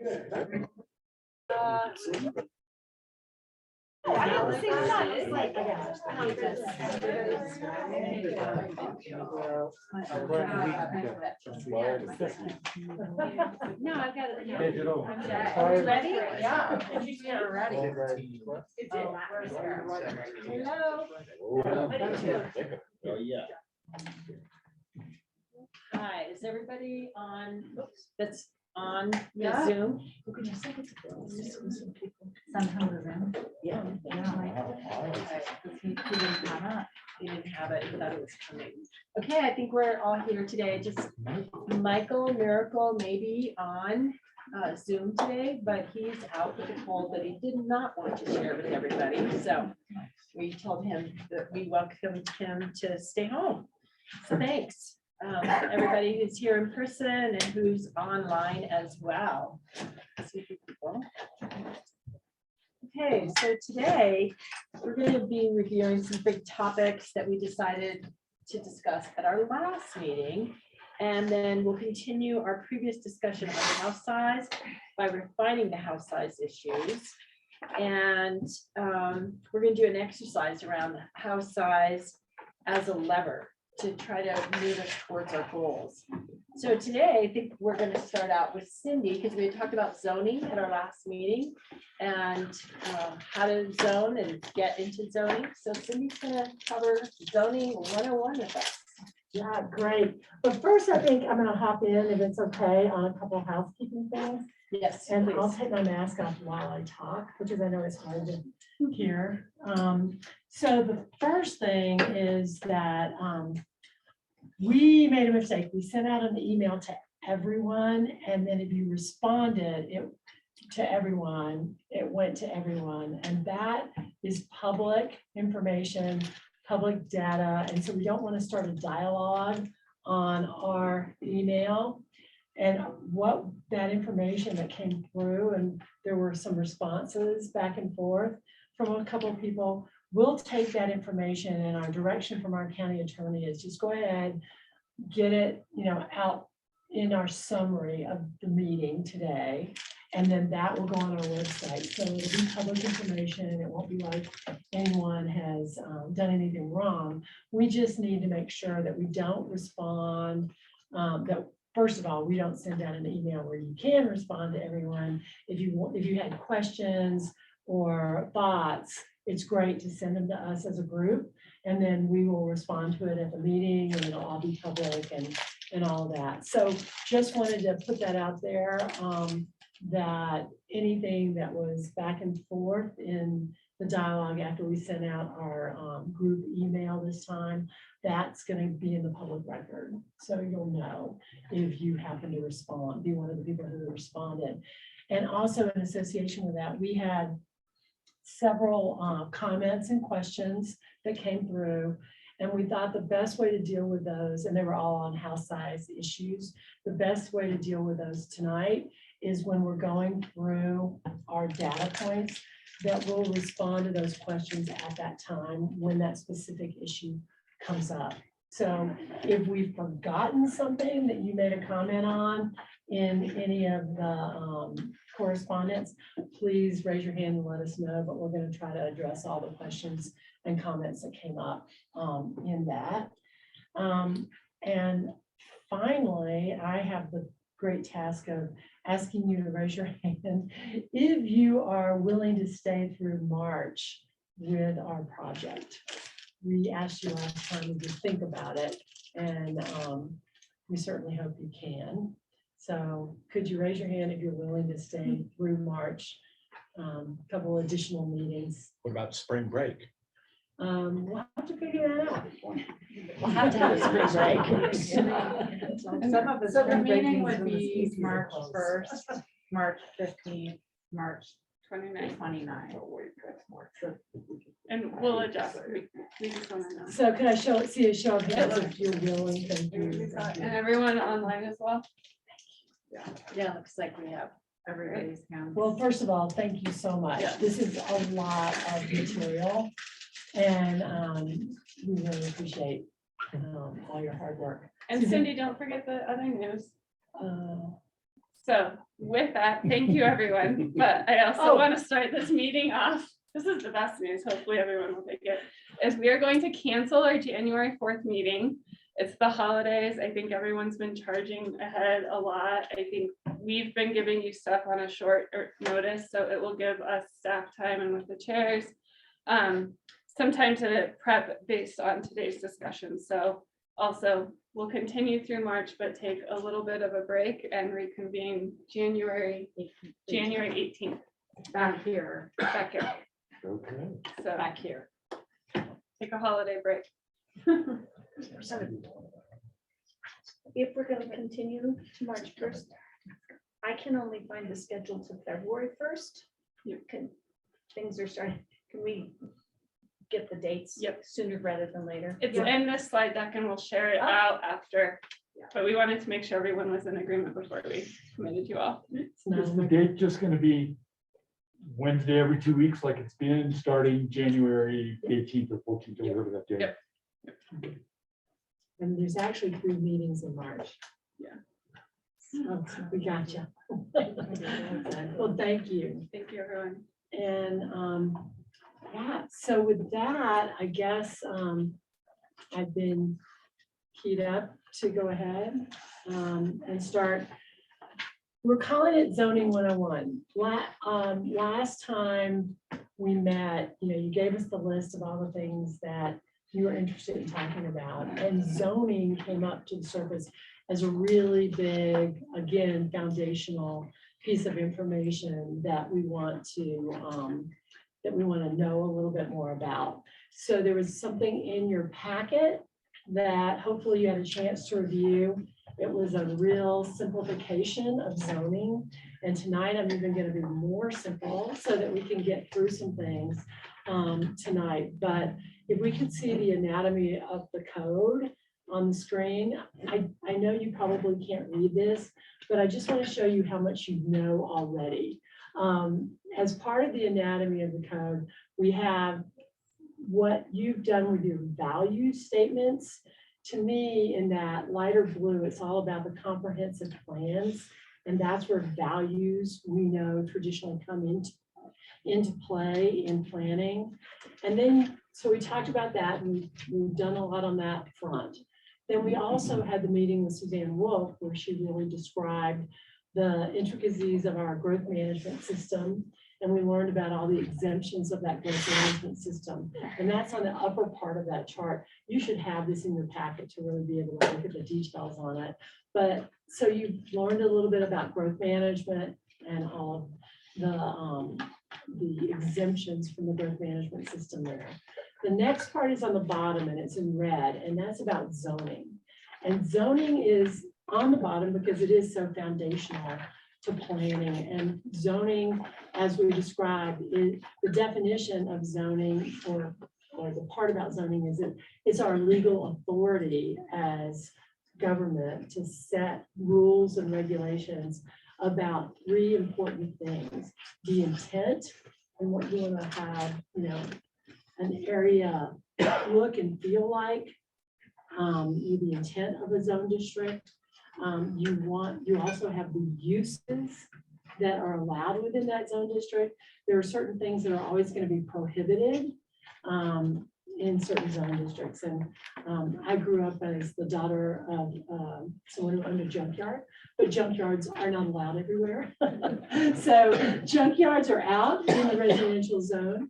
No, I've got it. Digital. Are you ready? Yeah. You're ready. Hello. Oh, yeah. Hi, is everybody on, that's on Yeah. Zoom? Yeah. You didn't have it, you thought it was coming. Okay, I think we're all here today, just Michael Miracle may be on Zoom today, but he's out with a cold that he did not want to share with everybody, so we told him that we welcomed him to stay home. So thanks, everybody who's here in person and who's online as well. See a few people. Okay, so today we're going to be reviewing some big topics that we decided to discuss at our last meeting. And then we'll continue our previous discussion on house size by refining the house size issues. And we're going to do an exercise around the house size as a lever to try to move us towards our goals. So today, I think we're going to start out with Cindy, because we had talked about zoning at our last meeting and how to zone and get into zoning. So Cindy's going to cover zoning 101 with us. Yeah, great. But first, I think I'm gonna hop in, if it's okay, on a couple of housekeeping things. Yes, And I'll please. take my mask off while I talk, because I know it's hard to hear. So the first thing is that we made a mistake. We sent out an email to everyone, and then if you responded to everyone, it went to everyone. And that is public information, public data. And so we don't want to start a dialogue on our email. And what that information that came through, and there were some responses back and forth from a couple of people, we'll take that information, and our direction from our county attorney is just go ahead, get it, out in our summary of the meeting today. And then that will go on our website. So it'll be public information. It won't be like anyone has done anything wrong. We just need to make sure that we don't respond, that first of all, we don't send out an email where you can respond to everyone. If you had questions or thoughts, it's great to send them to us as a group, and then we will respond to it at the meeting, and it'll all be public and all that. So just wanted to put that out there, that anything that was back and forth in the dialogue after we sent out our group email this time, that's going to be in the public record. So you'll know if you happen to respond, be one of the people who responded. And also in association with that, we had several comments and questions that came through. And we thought the best way to deal with those, and they were all on house size issues, the best way to deal with those tonight is when we're going through our data points, that we'll respond to those questions at that time when that specific issue comes up. So if we've forgotten something that you made a comment on in any of the correspondence, please raise your hand and let us know, but we're going to try to address all the questions and comments that came up in that. And finally, I have the great task of asking you to raise your hand if you are willing to stay through March with our project. We asked you last time to think about it, and we certainly hope you can. So could you raise your hand if you're willing to stay through March? A couple additional meetings. What about spring break? We'll have to figure that out. We'll have to have a spring break. So the meeting would be March 1st, March 15th, March 29th. And we'll adjust. We just want to know. So can I see a show of hands if you're willing? Thank you. And everyone online as well? Yeah, looks like we have. Everybody's hands. Well, first of all, thank you so much. Yeah. This is a lot of material, and we really appreciate all your hard work. And Cindy, don't forget the other news. So with that, thank you, everyone. But I also Oh. want to start this meeting off. This is the best news. Hopefully everyone will take it. Is we are going to cancel our January 4th meeting. It's the holidays. I think everyone's been charging ahead a lot. I think we've been giving you stuff on a short notice, so it will give us staff time and with the chairs some time to prep based on today's discussion. So also we'll continue through March, but take a little bit of a break and reconvene January 18th Back here, back here. Okay. So back here. take a holiday break. If we're gonna continue to March 1st, I can only find the schedule to February 1st. You can, things are starting, can we get the dates? Yep. Sooner rather than later? It's in this slide deck and we'll share it out after. But we wanted to make sure everyone was in agreement before we committed you all. It's not- Is the date just gonna be Wednesday every 2 weeks like it's been, starting January 18th or 14th or whatever that day? Yep. And there's actually 3 meetings in March. Yeah. So we got you. Well, thank you. Thank you, everyone. And yeah, so with that, I guess I've been keyed up to go ahead and start. We're calling it zoning 101. Last time we met, you gave us the list of all the things that you were interested in talking about, and zoning came up to the surface as a really big, again, foundational piece of information that we want to know a little bit more about. So there was something in your packet that hopefully you had a chance to review. It was a real simplification of zoning. And tonight I'm even going to be more simple so that we can get through some things tonight. But if we could see the anatomy of the code on the screen, I know you probably can't read this, but I just want to show you how much you know already. As part of the anatomy of the code, we have what you've done with your value statements. To me, in that lighter blue, it's all about the comprehensive plans. And that's where values, we know, traditionally come into play in planning. And then, so we talked about that, and we've done a lot on that front. Then we also had the meeting with Suzanne Wolf, where she really described the intricacies of our growth management system. And we learned about all the exemptions of that growth management system. And that's on the upper part of that chart. You should have this in your packet to really be able to look at the details on it. But so you've learned a little bit about growth management and all of the exemptions from the growth management system there. The next part is on the bottom and it's in red, and that's about zoning. And zoning is on the bottom because it is so foundational to planning. And zoning, as we described, is the definition of zoning, or the part about zoning is it's our legal authority as government to set rules and regulations about 3 important things: the intent and what you want to have, an area look and feel like, the intent of a zone district. You also have the uses that are allowed within that zone district. There are certain things that are always going to be prohibited in certain zone districts. And I grew up as the daughter of someone who owned a junkyard, but junkyards are not allowed everywhere. So junkyards are out in the residential zone.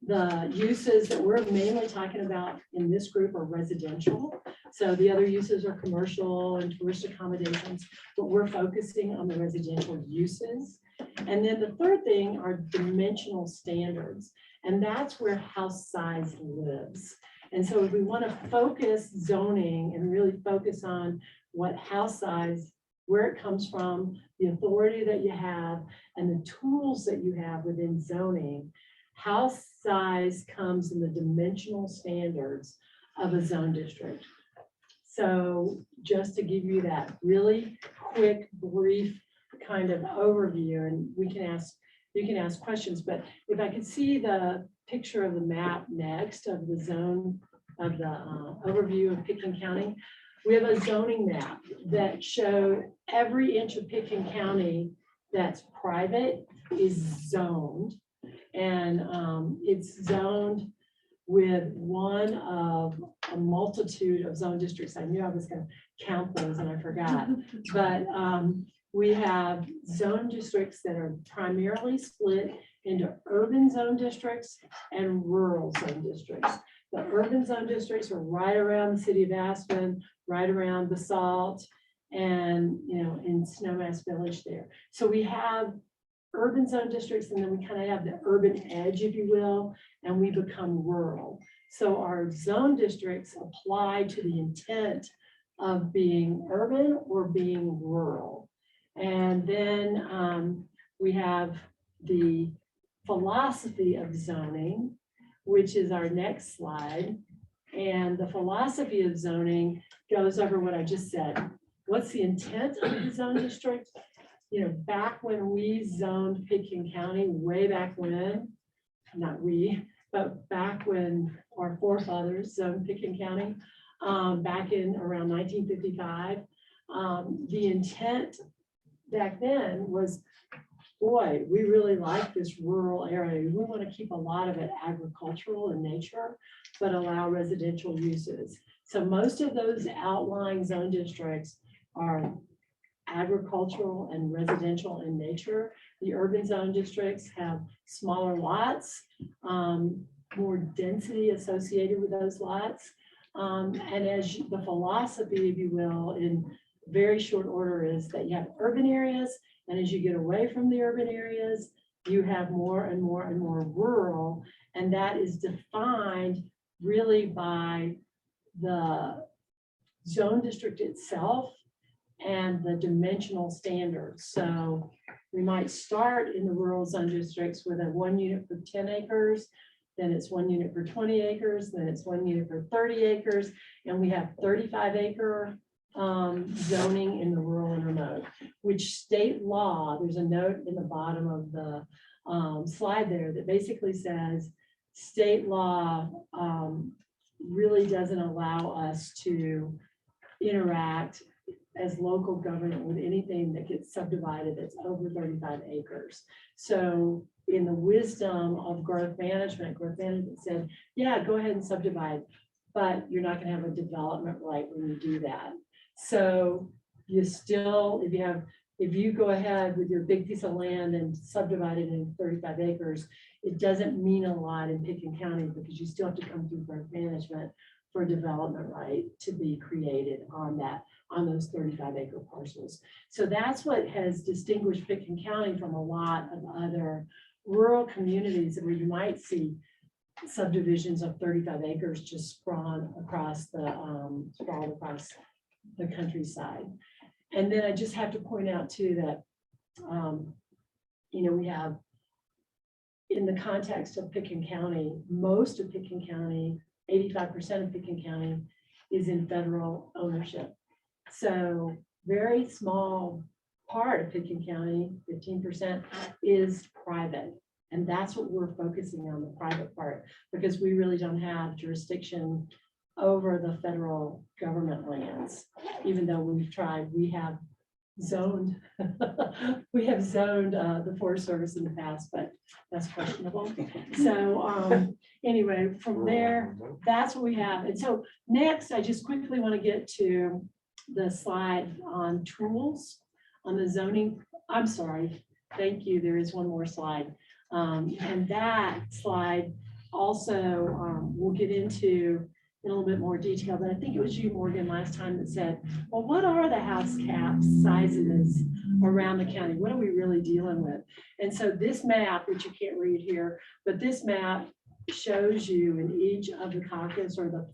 The uses that we're mainly talking about in this group are residential. So the other uses are commercial and tourist accommodations, but we're focusing on the residential uses. And then the third thing are dimensional standards, and that's where house size lives. And so if we want to focus zoning and really focus on what house size, where it comes from, the authority that you have, and the tools that you have within zoning, house size comes in the dimensional standards of a zone district. So just to give you that really quick, brief kind of overview, and you can ask questions, but if I could see the picture of the map next of the zone, of the overview of Pickens County. we have a zoning map that showed every inch of Pickens County that's private is zoned. And it's zoned with one of a multitude of zone districts. I knew I was gonna count those and I forgot. But we have zone districts that are primarily split into urban zone districts and rural zone districts. The urban zone districts are right around the city of Aspen, right around Basalt, and, you know, in Snowmass Village there. So we have urban zone districts, and then we kind of have the urban edge, if you will, and we become rural. So our zone districts apply to the intent of being urban or being rural. And then we have the philosophy of zoning, which is our next slide. And the philosophy of zoning goes over what I just said. What's the intent of the zone district? You know, back when we zoned Pickens County, way back when, not we, but back when our forefathers zoned Pickens County, back in around 1955, the intent back then was, boy, we really like this rural area. We want to keep a lot of it agricultural in nature, but allow residential uses. So most of those outlying zone districts are agricultural and residential in nature. The urban zone districts have smaller lots, more density associated with those lots. And as the philosophy, if you will, in very short order is that you have urban areas, and as you get away from the urban areas, you have more and more and more rural, and that is defined really by the zone district itself and the dimensional standards. So we might start in the rural zone districts with a 1 unit for 10 acres, then it's 1 unit for 20 acres, then it's 1 unit for 30 acres, and we have 35-acre zoning in the rural and remote, which state law, there's a note in the bottom of the slide there that basically says state law really doesn't allow us to interact as local government with anything that gets subdivided that's over 35 acres. So in the wisdom of growth management said, yeah, go ahead and subdivide, but you're not gonna have a development right when you do that. So you still, if you go ahead with your big piece of land and subdivide it in 35 acres, it doesn't mean a lot in Pickens County because you still have to come through growth management for development right to be created on those 35-acre parcels. So that's what has distinguished Pickens County from a lot of other rural communities where you might see subdivisions of 35 acres just sprawled across the countryside. And then I just have to point out too that, we have, in the context of Pickens County, most of Pickens County, 85% of Pickens County is in federal ownership. So very small part of Pickens County, 15%, is private. And that's what we're focusing on, the private part, because we really don't have jurisdiction over the federal government lands. Even though we've tried, we have zoned the Forest Service in the past, but that's questionable. So anyway, from there, that's what we have. And so next, I just quickly want to get to the slide on tools on the zoning. I'm sorry. Thank you. There is one more slide. And that slide also we'll get into in a little bit more detail, but I think it was you, Morgan, last time that said, well, what are the house cap sizes around the county? What are we really dealing with? And so this map, which you can't read here, but this map shows you in each of the caucus or the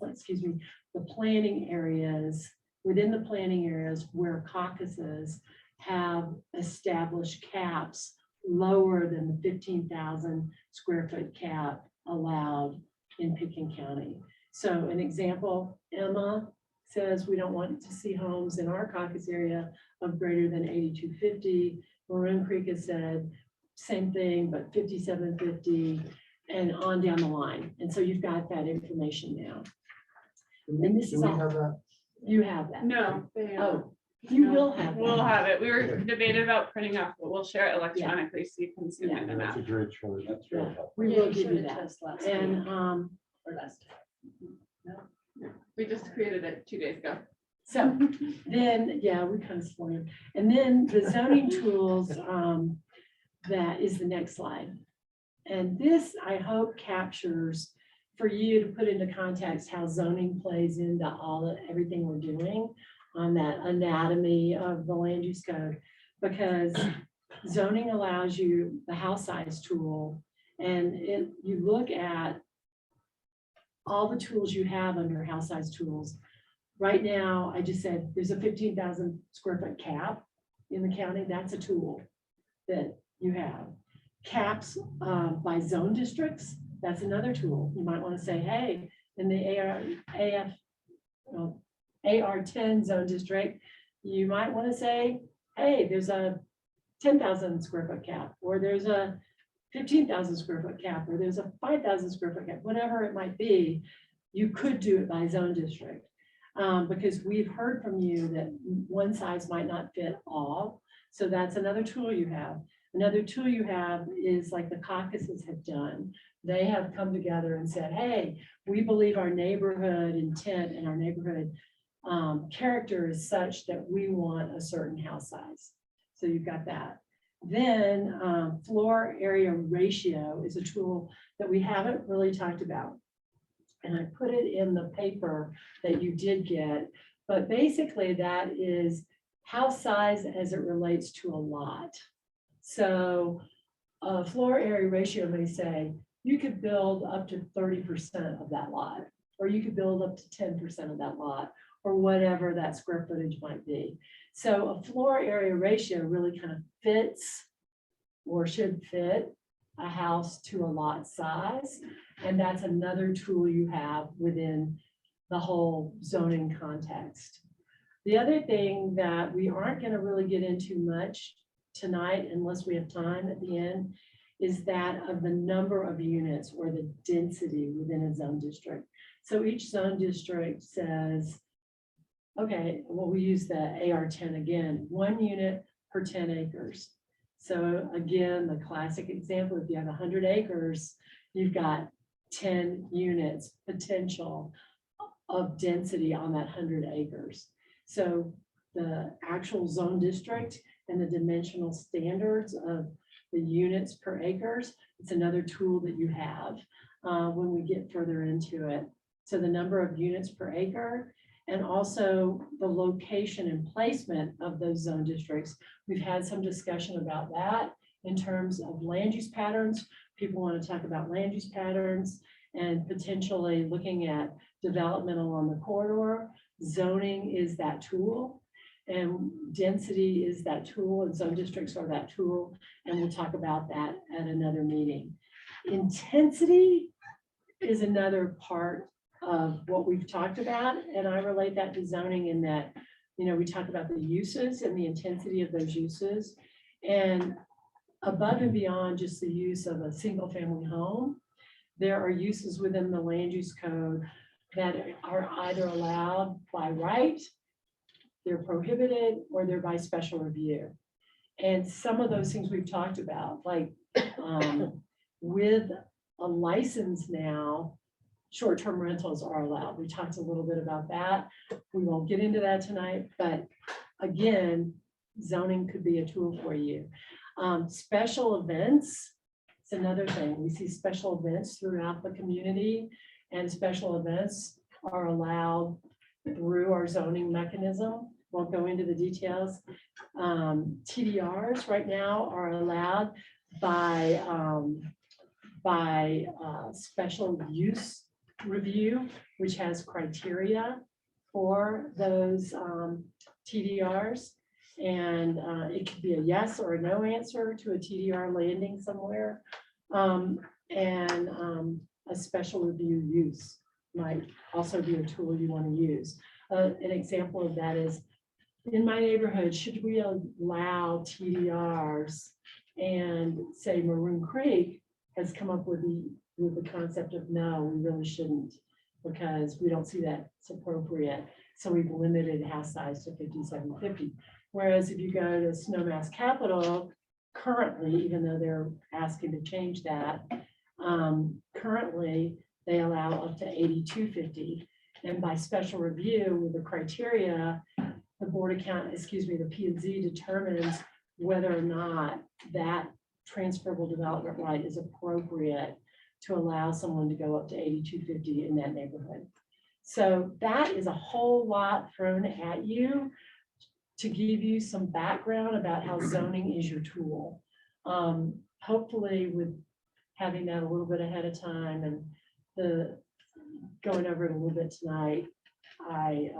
planning areas, within the planning areas where caucuses have established caps lower than the 15,000 square foot cap allowed in Pickens County. So an example, Emma says we don't want to see homes in our caucus area of greater than 8,250. Maroon Creek has said same thing, but 5,750 and on down the line. And so you've got that information now. And this is all. You have that. No, Oh, you No, will have. we'll that. have it. We were debating about printing off, but we'll share it electronically so you can zoom in and That's out. a great choice. That's really helpful. We Yeah, will you give showed you it to that. us last And, week, or last We just created it 2 days ago. so then, yeah, we kind of spoiled. And then the zoning tools, that is the next slide. And this, I hope, captures for you to put into context how zoning plays into everything we're doing on that anatomy of the land use code. Because zoning allows you the house size tool, and you look at all the tools you have under house size tools. Right now, I just said there's a 15,000 square foot cap in the county. That's a tool that you have. Caps by zone districts, that's another tool. You might want to say, hey, in the AR10 zone district, you might want to say, hey, there's a 10,000 square foot cap, or there's a 15,000 square foot cap, or there's a 5,000 square foot cap, whatever it might be. You could do it by zone district. Because we've heard from you that one size might not fit all. So that's another tool you have. Another tool you have is like the caucuses have done. They have come together and said, hey, we believe our neighborhood intent and our neighborhood character is such that we want a certain house size. So you've got that. Then floor area ratio is a tool that we haven't really talked about. And I put it in the paper that you did get, but basically that is house size as it relates to a lot. So a floor area ratio may say you could build up to 30% of that lot, or you could build up to 10% of that lot, or whatever that square footage might be. So a floor area ratio really kind of fits or should fit a house to a lot size. And that's another tool you have within the whole zoning context. The other thing that we aren't going to really get into much tonight, unless we have time at the end, is that of the number of units or the density within a zone district. So each zone district says, okay, well, we use the AR10 again, 1 unit per 10 acres. So again, the classic example, if you have 100 acres, you've got 10 units potential of density on that 100 acres. So the actual zone district and the dimensional standards of the units per acres, it's another tool that you have when we get further into it. So the number of units per acre, and also the location and placement of those zone districts. We've had some discussion about that in terms of land use patterns. People want to talk about land use patterns and potentially looking at development along the corridor. Zoning is that tool, and density is that tool, and zone districts are that tool. And we'll talk about that at another meeting. Intensity is another part of what we've talked about, and I relate that to zoning in that, we talk about the uses and the intensity of those uses, and above and beyond just the use of a single family home, there are uses within the land use code that are either allowed by right, they're prohibited, or they're by special review. And some of those things we've talked about, like with a license now, short-term rentals are allowed. We talked a little bit about that. We won't get into that tonight, but again, zoning could be a tool for you. Special events, it's another thing. We see special events throughout the community, and special events are allowed through our zoning mechanism. Won't go into the details. TDRs right now are allowed by special use review, which has criteria for those TDRs. And it could be a yes or a no answer to a TDR landing somewhere. A special review use might also be a tool you want to use. An example of that is, in my neighborhood, should we allow TDRs? And say Maroon Creek has come up with the concept of no, we really shouldn't, because we don't see that's appropriate. So we've limited house size to 5,750. Whereas if you go to Snowmass Capital, currently, even though they're asking to change that, currently they allow up to 8,250. And by special review with the criteria, the the P and Z determines whether or not that transferable development right is appropriate to allow someone to go up to 8,250 in that neighborhood. So that is a whole lot thrown at you to give you some background about how zoning is your tool. Hopefully with having that a little bit ahead of time and the going over it a little bit tonight, I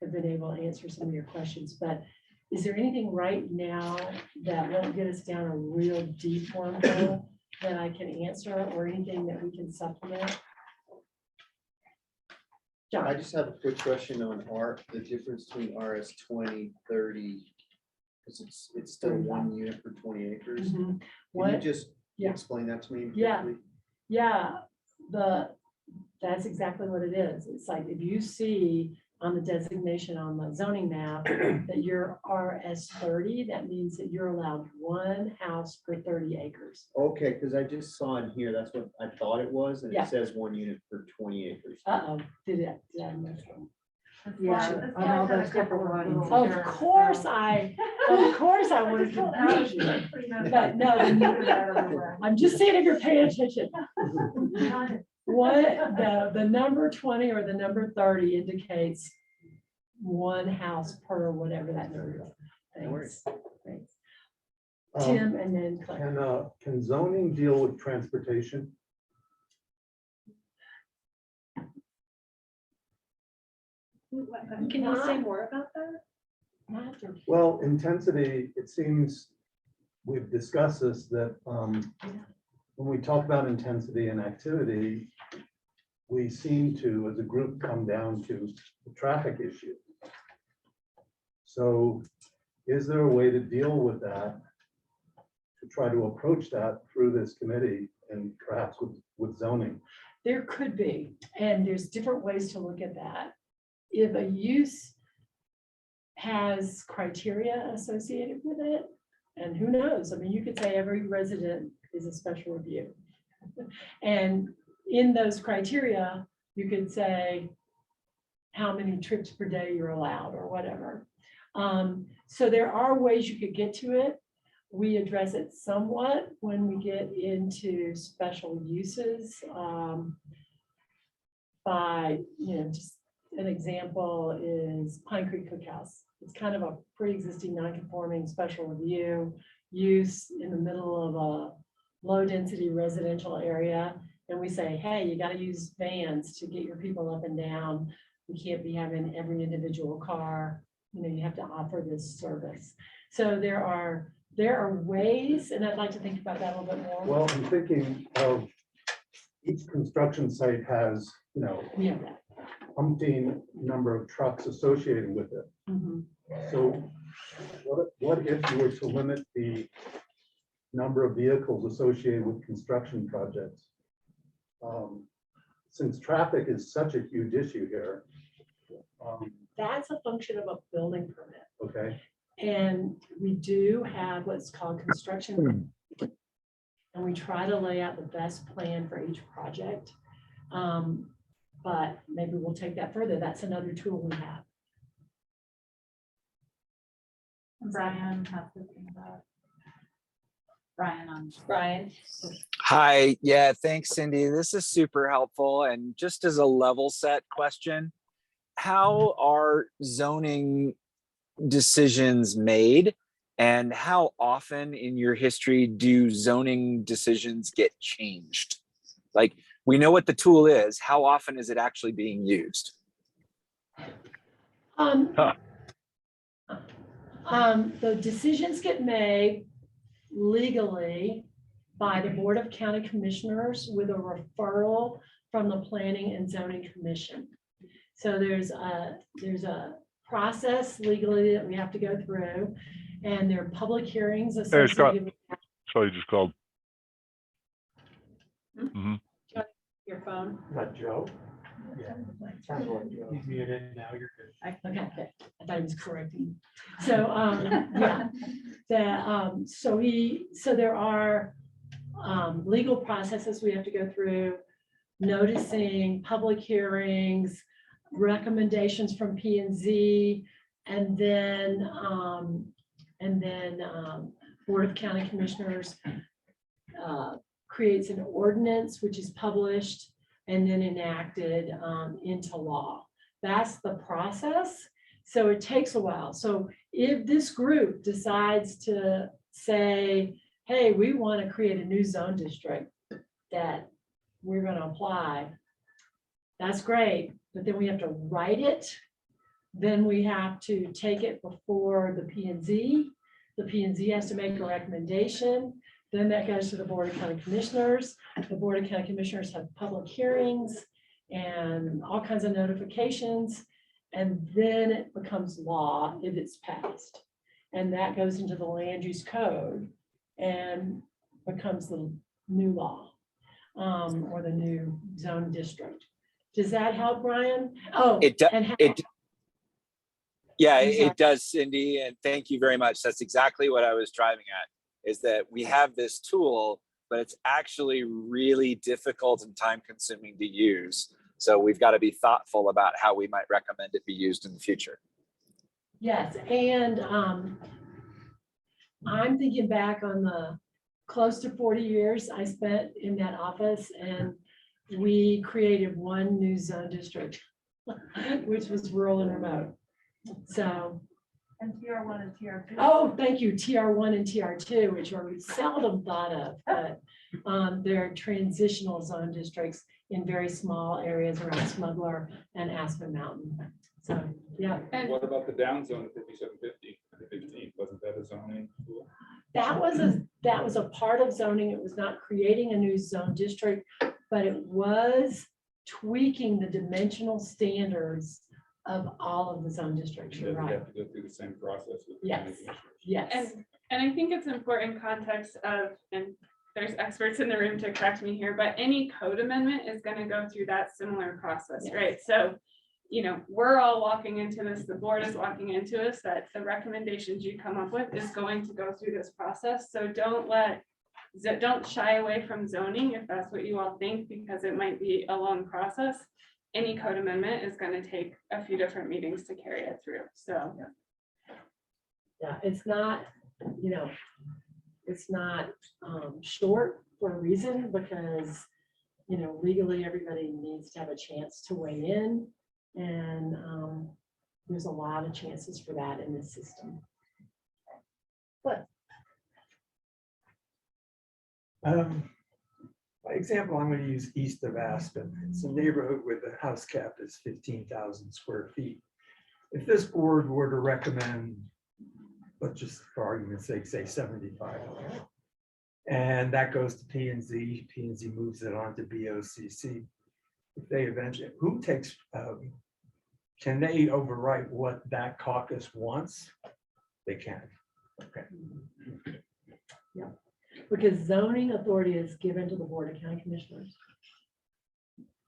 have been able to answer some of your questions, but is there anything right now that won't get us down a real deep wormhole that I can answer, or anything that we can supplement? I John? just have a quick question on the difference between RS 20, 30. Because it's still 1 unit per 20 acres. Can Mhm. you What? just Yeah. explain that to me? Yeah. quickly? Yeah, that's exactly what it is. It's like if you see on the designation on the zoning map that you're RS 30, that means that you're allowed one house per 30 acres. Okay, because I just saw in here, that's what I thought it was, and Yeah. it says 1 unit per 20 acres. Uh-oh, did I miss one? Yeah, on all those couple lines. Of course I want to confuse you, but no, I'm just saying if you're paying attention. What, the number 20 or the number 30 indicates one house per whatever that number is. No worries. Thanks. Tim and then Claire. Can zoning deal with transportation? Can you say more about that? Not to- Well, intensity, it seems, we've discussed this, that when we talk about intensity and activity, we seem to, as a group, come down to the traffic issue. So is there a way to deal with that? To try to approach that through this committee and perhaps with zoning? There could be, and there's different ways to look at that. If a use has criteria associated with it, and who knows, I mean, you could say every resident is a special review. And in those criteria, you could say how many trips per day you're allowed or whatever. So there are ways you could get to it. We address it somewhat when we get into special uses. By, just an example is Pine Creek Cookhouse. It's kind of a pre-existing non-conforming special review use in the middle of a low-density residential area. And we say, hey, you got to use vans to get your people up and down. We can't be having every individual car. You have to offer this service. So there are ways, and I'd like to think about that a little bit more. Well, I'm thinking of each construction site has, We have that. umpteen number of trucks associated with it. Mhm. So what if you were to limit the number of vehicles associated with construction projects? Since traffic is such a huge issue here. That's a function of a building permit. Okay, And we do have what's called construction. And we try to lay out the best plan for each project. But maybe we'll take that further. That's another tool we have. Brian has to think about. Brian on. Brian? Hi, yeah, thanks, Cindy. This is super helpful. And just as a level set question, how are zoning decisions made? And how often in your history do zoning decisions get changed? Like, we know what the tool is. How often is it actually being used? The decisions get made legally by the Board of County Commissioners with a referral from the Planning and Zoning Commission. So there's a process legally that we have to go through, and there are public hearings associated with that. So you just called. Your phone? Is that Joe? He's muted now, you're good. Okay, I thought he was correcting. So, yeah, so there are legal processes we have to go through, noticing public hearings, recommendations from P and Z, and then Board of County Commissioners creates an ordinance, which is published and then enacted into law. That's the process. So it takes a while. So if this group decides to say, hey, we want to create a new zone district that we're going to apply, that's great. But then we have to write it. Then we have to take it before the P and Z. The P and Z has to make a recommendation. Then that goes to the Board of County Commissioners. The Board of County Commissioners have public hearings and all kinds of notifications. And then it becomes law if it's passed. And that goes into the land use code and becomes the new law or the new zone district. Does that help, Brian? Oh, Yeah, I'm sorry. it does, Cindy, and thank you very much. That's exactly what I was driving at, is that we have this tool, but it's actually really difficult and time consuming to use. So we've got to be thoughtful about how we might recommend it be used in the future. Yes, and I'm thinking back on the close to 40 years I spent in that office, and we created one new zone district, which was rural and remote. So. And TR1 and TR2. Oh, thank you, TR1 and TR2, which are seldom thought of, but they're transitional zone districts in very small areas around Smuggler and Aspen Mountain. So, yeah. And What about the down zone of 5750, 15? Wasn't that a zoning tool? That was a part of zoning. It was not creating a new zone district, but it was tweaking the dimensional standards of all of the zone districts. You're You right. have to go through the same process with the Yes. county commissioners. Yes. And I think it's important context of, and there's experts in the room to correct me here, but any code amendment is going to go through that similar process, Yes. right? So, you know, we're all walking into this, the board is walking into this, that the recommendations you come up with is going to go through this process. So don't shy away from zoning if that's what you all think, because it might be a long process. Any code amendment is going to take a few different meetings to carry it through. So. Yeah, it's not, it's not short for a reason, because, legally, everybody needs to have a chance to weigh in. And there's a lot of chances for that in this system. By example, I'm going to use east of Aspen. It's a neighborhood where the house cap is 15,000 square feet. If this board were to recommend, let's just for argument's sake, say 75, and that goes to P and Z moves it on to BOCC. If they eventually, who takes, can they overwrite what that caucus wants? They can. Okay. Yeah, because zoning authority is given to the Board of County Commissioners.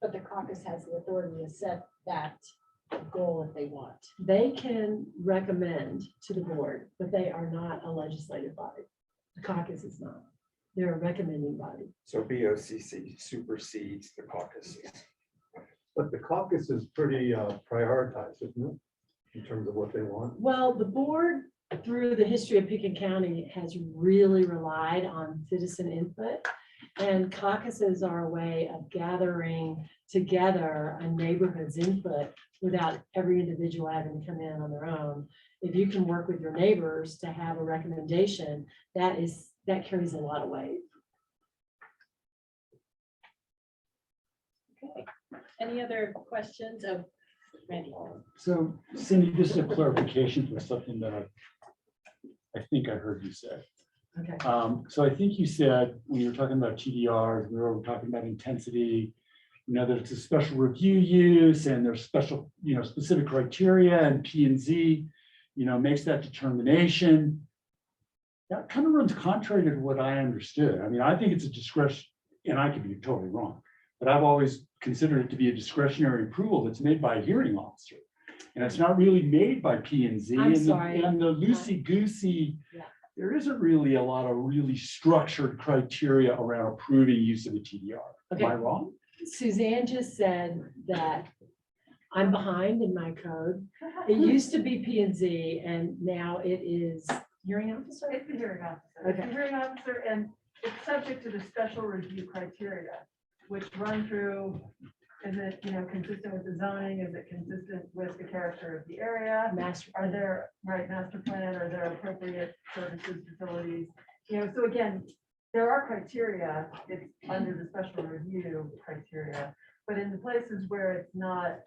But the caucus has the authority to set that goal if they want. They can recommend to the board, but they are not a legislative body. The caucus is not. They're a recommending body. So BOCC supersedes the caucus. But the caucus is pretty prioritized, isn't it? In terms of what they want. Well, the board, through the history of Pickett County, has really relied on citizen input. And caucuses are a way of gathering together a neighborhood's input without every individual having to come in on their own. If you can work with your neighbors to have a recommendation, that carries a lot of weight. Okay. Any other questions of Randy? So Cindy, just a clarification for something that I think I heard you say. Okay. So I think you said when you were talking about TDRs, we were talking about intensity, there's a special review use and there's special, specific criteria, and P and Z, makes that determination. That kind of runs contrary to what I understood. I mean, I think it's a discretion, and I could be totally wrong, but I've always considered it to be a discretionary approval that's made by a hearing officer. And it's not really made by P and Z. I'm sorry. And the loosey-goosey, Yeah. there isn't really a lot of really structured criteria around approving use of a TDR. Am I Okay. wrong? Suzanne just said that I'm behind in my code. It used to be P and Z and now it is hearing officer. It's the hearing officer. Okay. It's the hearing officer, and it's subject to the special review criteria, which run through, is it, consistent with the zoning? Is it consistent with the character of the area? Master. Are there, right, master plan, are there appropriate services, facilities? So again, there are criteria, it's under the special review criteria, but in the places where it's not,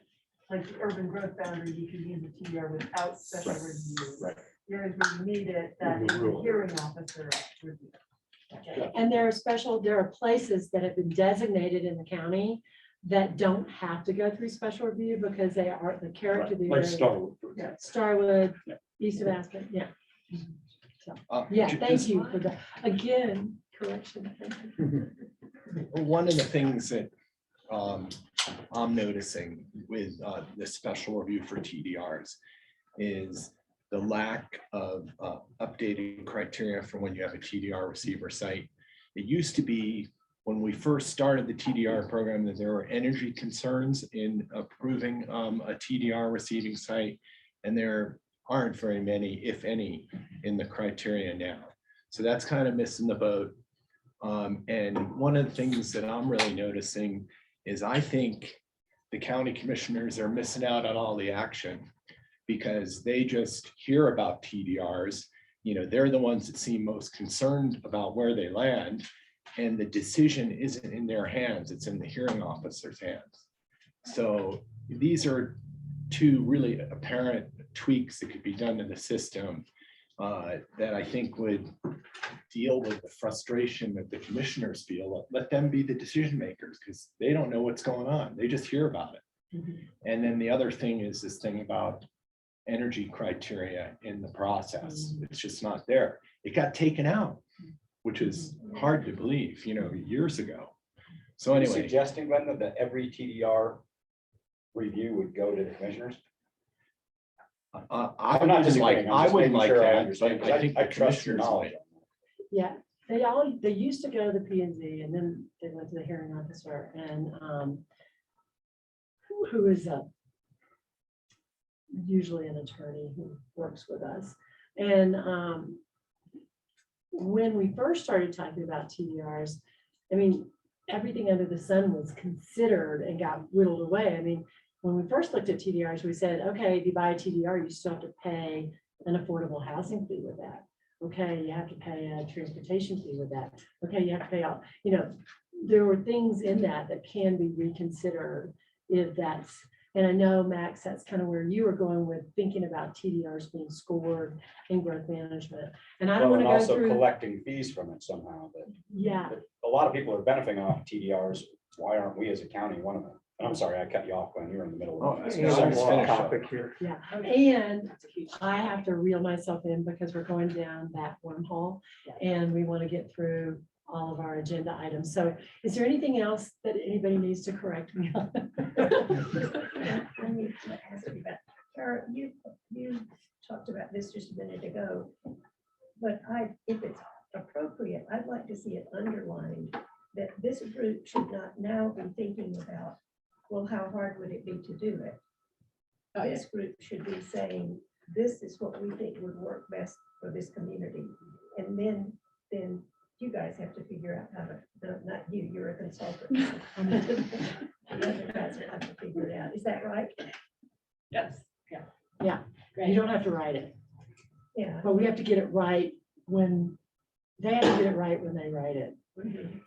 like the urban growth boundary, you can use a TDR without special Right, review. right. Areas where you need it, that is the Rule. hearing officer review. And there are places that have been designated in the county that don't have to go through special review because they are the character of the Like area. Starwood. for example. Starwood, Yeah. east of Aspen, yeah. Yeah, thank you for that. Again, correction. Thank you. One of the things that I'm noticing with the special review for TDRs is the lack of updated criteria for when you have a TDR receiver site. It used to be when we first started the TDR program that there were energy concerns in approving a TDR receiving site, and there aren't very many, if any, in the criteria now. So that's kind of missing the boat. And one of the things that I'm really noticing is I think the county commissioners are missing out on all the action because they just hear about TDRs. They're the ones that seem most concerned about where they land, and the decision isn't in their hands, it's in the hearing officer's hands. So these are two really apparent tweaks that could be done to the system that I think would deal with the frustration that the commissioners feel. Let them be the decision makers because they don't know what's going on. They just hear about it. And then the other thing is this thing about energy criteria in the process. It's just not there. It got taken out, which is hard to believe, years ago. So Are you anyway, suggesting, Glenda, that every TDR review would go to the commissioners? I I'm not wouldn't like, disagreeing, I'm I just wouldn't making like sure I that, understand, but 'cause I think I the trust your commissioners knowledge. might. Yeah, they used to go to the P and Z and then they went to the hearing officer and who is usually an attorney who works with us. And when we first started talking about TDRs, I mean, everything under the sun was considered and got whittled away. I mean, when we first looked at TDRs, we said, okay, if you buy a TDR, you still have to pay an affordable housing fee with that. Okay, you have to pay a transportation fee with that. Okay, you have to pay all, there were things in that that can be reconsidered if that's, and I know, Max, that's kind of where you were going with thinking about TDRs being scored in growth management. And I don't Well, want and to go also through, collecting fees from it somehow, but yeah, a lot of people are benefiting off TDRs. Why aren't we as a county one of them? And I'm sorry, I cut you off, Glenn, you were in the middle of it. no, let's finish up. Topic here. yeah. And I have to reel myself in because we're going down that wormhole and we want to get through all of our agenda items. So is there anything else that anybody needs to correct me on? I need to ask you about, Tara, you talked about this just a minute ago, but if it's appropriate, I'd like to see it underlined that this group should not now be thinking about, well, how hard would it be to do it? This group should be saying, this is what we think would work best for this community. And then you guys have to figure out how to, no, not you, you're a consultant. The other guys will have to figure it out. Is that right? Yes. You don't have to write it, Yeah. but we have to get it right when, they have to get it right when they write it.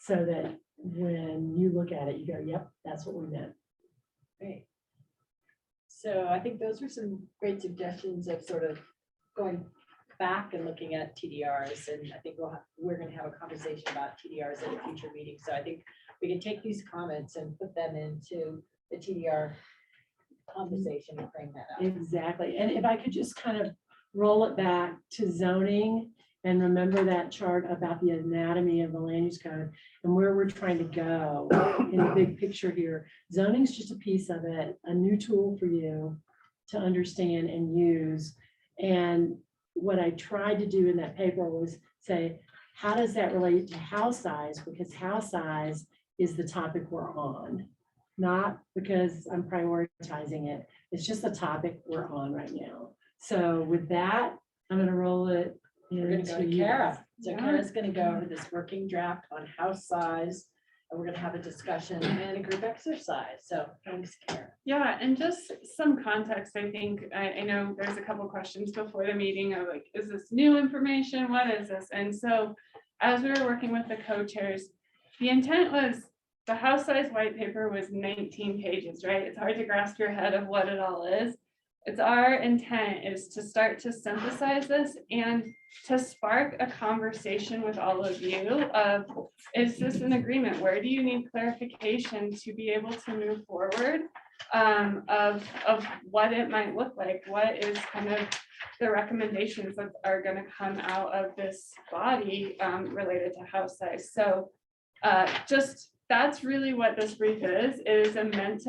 So that when you look at it, you go, yep, that's what we meant. Great. So I think those were some great suggestions of sort of going back and looking at TDRs. And I think we're going to have a conversation about TDRs at a future meeting. So I think we can take these comments and put them into the TDR conversation and bring that up. Exactly. And if I could just kind of roll it back to zoning And remember that chart about the anatomy of the land use code and where we're trying to go in the big picture here. Zoning is just a piece of it, a new tool for you to understand and use. And what I tried to do in that paper was say, how does that relate to house size? Because house size is the topic we're on, not because I'm prioritizing it. It's just the topic we're on right now. So with that, I'm gonna roll it. We're gonna go to into Kara. So Yeah. Kara's gonna go over this working draft on house size. And we're gonna have a discussion and a group exercise. So thanks, Kara. Yeah, and just some context, I think, I know there's a couple questions before the meeting of like, is this new information? What is this? And so as we were working with the co-chairs, the intent was the house size white paper was 19 pages, right? It's hard to grasp your head of what it all is. It's our intent is to start to synthesize this and to spark a conversation with all of you of, is this an agreement? Where do you need clarification to be able to move forward? Of what it might look like, what is kind of the recommendations that are gonna come out of this body related to house size. So just, that's really what this brief is. It is meant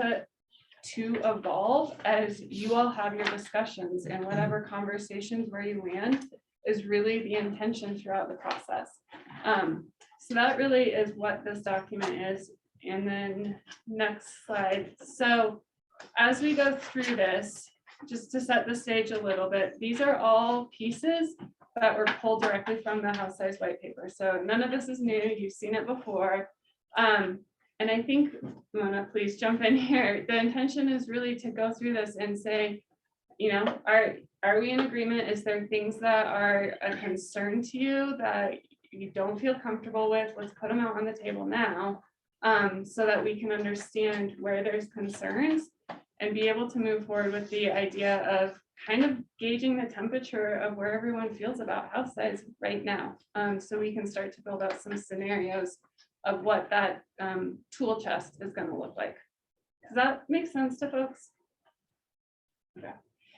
to evolve as you all have your discussions, and whatever conversations where you land is really the intention throughout the process. So that really is what this document is. And then next slide. So as we go through this, just to set the stage a little bit, these are all pieces that were pulled directly from the house size white paper. So none of this is new. You've seen it before. And I think, Mona, please jump in here. The intention is really to go through this and say, you know, are we in agreement? Is there things that are a concern to you that you don't feel comfortable with? Let's put them out on the table now, so that we can understand where there's concerns and be able to move forward with the idea of kind of gauging the temperature of where everyone feels about house size right now. So we can start to build out some scenarios of what that tool chest is going to look like. Does that make sense to folks?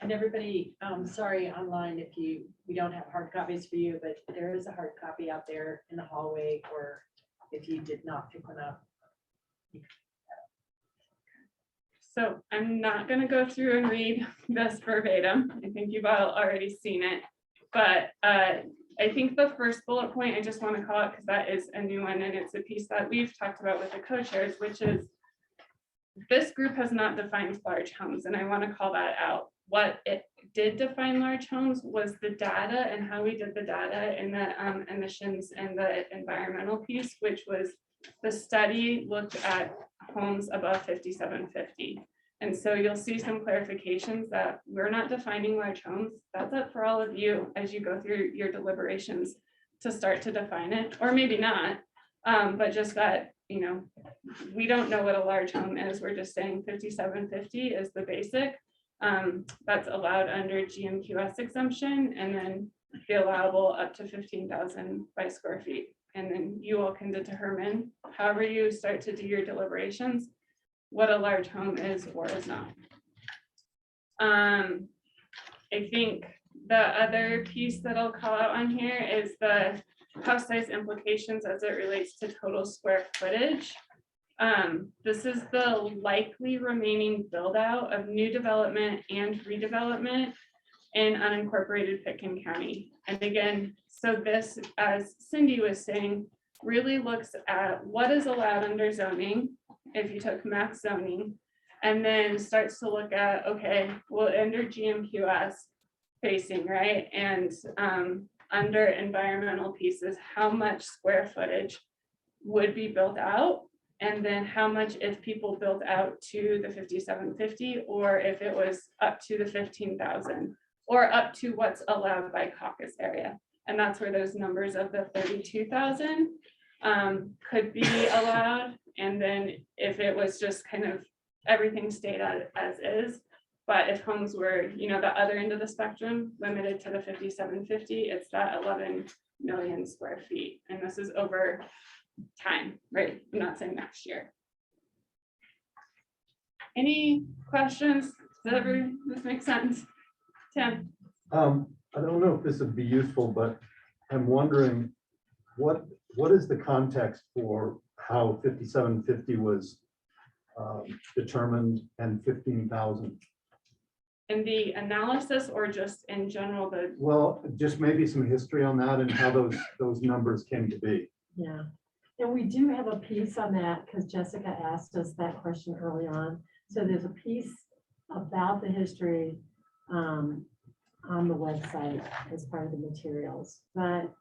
And everybody, sorry online if we don't have hard copies for you, but there is a hard copy out there in the hallway, or if you did not pick one up. So I'm not going to go through and read this verbatim. I think you've all already seen it. But I think the first bullet point, I just want to call it because that is a new one, and it's a piece that we've talked about with the co-chairs, which is this group has not defined large homes, and I want to call that out. What it did define large homes was the data and how we did the data in the emissions and the environmental piece, which was the study looked at homes above 5750. And so you'll see some clarifications that we're not defining large homes. That's up for all of you as you go through your deliberations to start to define it, or maybe not. But just that, you know, we don't know what a large home is. We're just saying 5750 is the basic. That's allowed under GMQS exemption, and then the allowable up to 15,000 by square feet. And then you all can determine, however you start to do your deliberations, what a large home is or is not. I think the other piece that I'll call out on here is the house size implications as it relates to total square footage. This is the likely remaining build out of new development and redevelopment in unincorporated Pitkin County. And again, so this, as Cindy was saying, really looks at what is allowed under zoning, if you took max zoning, and then starts to look at, okay, well, under GMQS facing, right? And under environmental pieces, how much square footage would be built out? And then how much if people built out to the 5750, or if it was up to the 15,000, or up to what's allowed by caucus area. And that's where those numbers of the 32,000 could be allowed. And then if it was just kind of everything stayed as is, but if homes were, you know, the other end of the spectrum, limited to the 5750, it's that 11 million square feet. And this is over time, right? I'm not saying next year. Any questions? Does this make sense? Tim? I don't know if this would be useful, but am wondering, what is the context for how 5750 was determined and 15,000? In the analysis or just in general, the, Well, just maybe some history on that and how those numbers came to be. Yeah, and we do have a piece on that because Jessica asked us that question early on. So there's a piece about the history on the website as part of the materials, but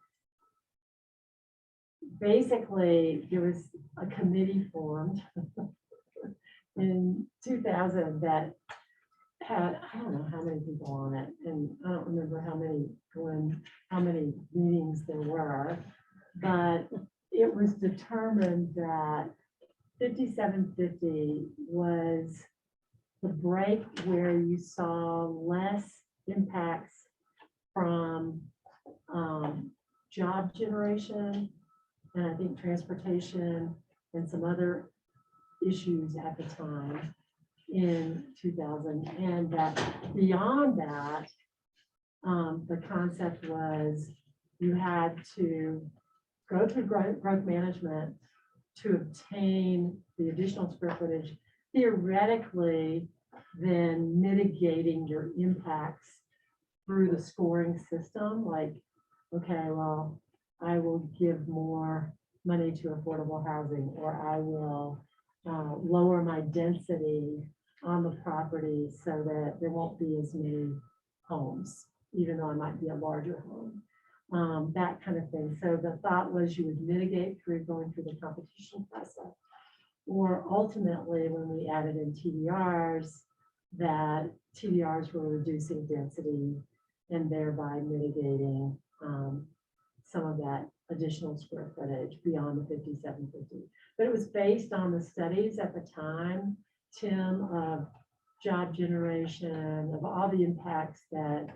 basically there was a committee formed in 2000 that had, I don't know how many people on it, and I don't remember how many meetings there were, but it was determined that 5750 was the break where you saw less impacts from job generation, and I think transportation and some other issues at the time in 2000. And that beyond that, the concept was you had to go through growth management to obtain the additional square footage, theoretically, then mitigating your impacts through the scoring system. Like, okay, well, I will give more money to affordable housing, or I will lower my density on the property so that there won't be as many homes, even though I might be a larger home. That kind of thing. So the thought was you would mitigate through going through the competition process. Or ultimately, when we added in TDRs, that TDRs were reducing density and thereby mitigating some of that additional square footage beyond the 5750. But it was based on the studies at the time, Tim, of job generation, of all the impacts that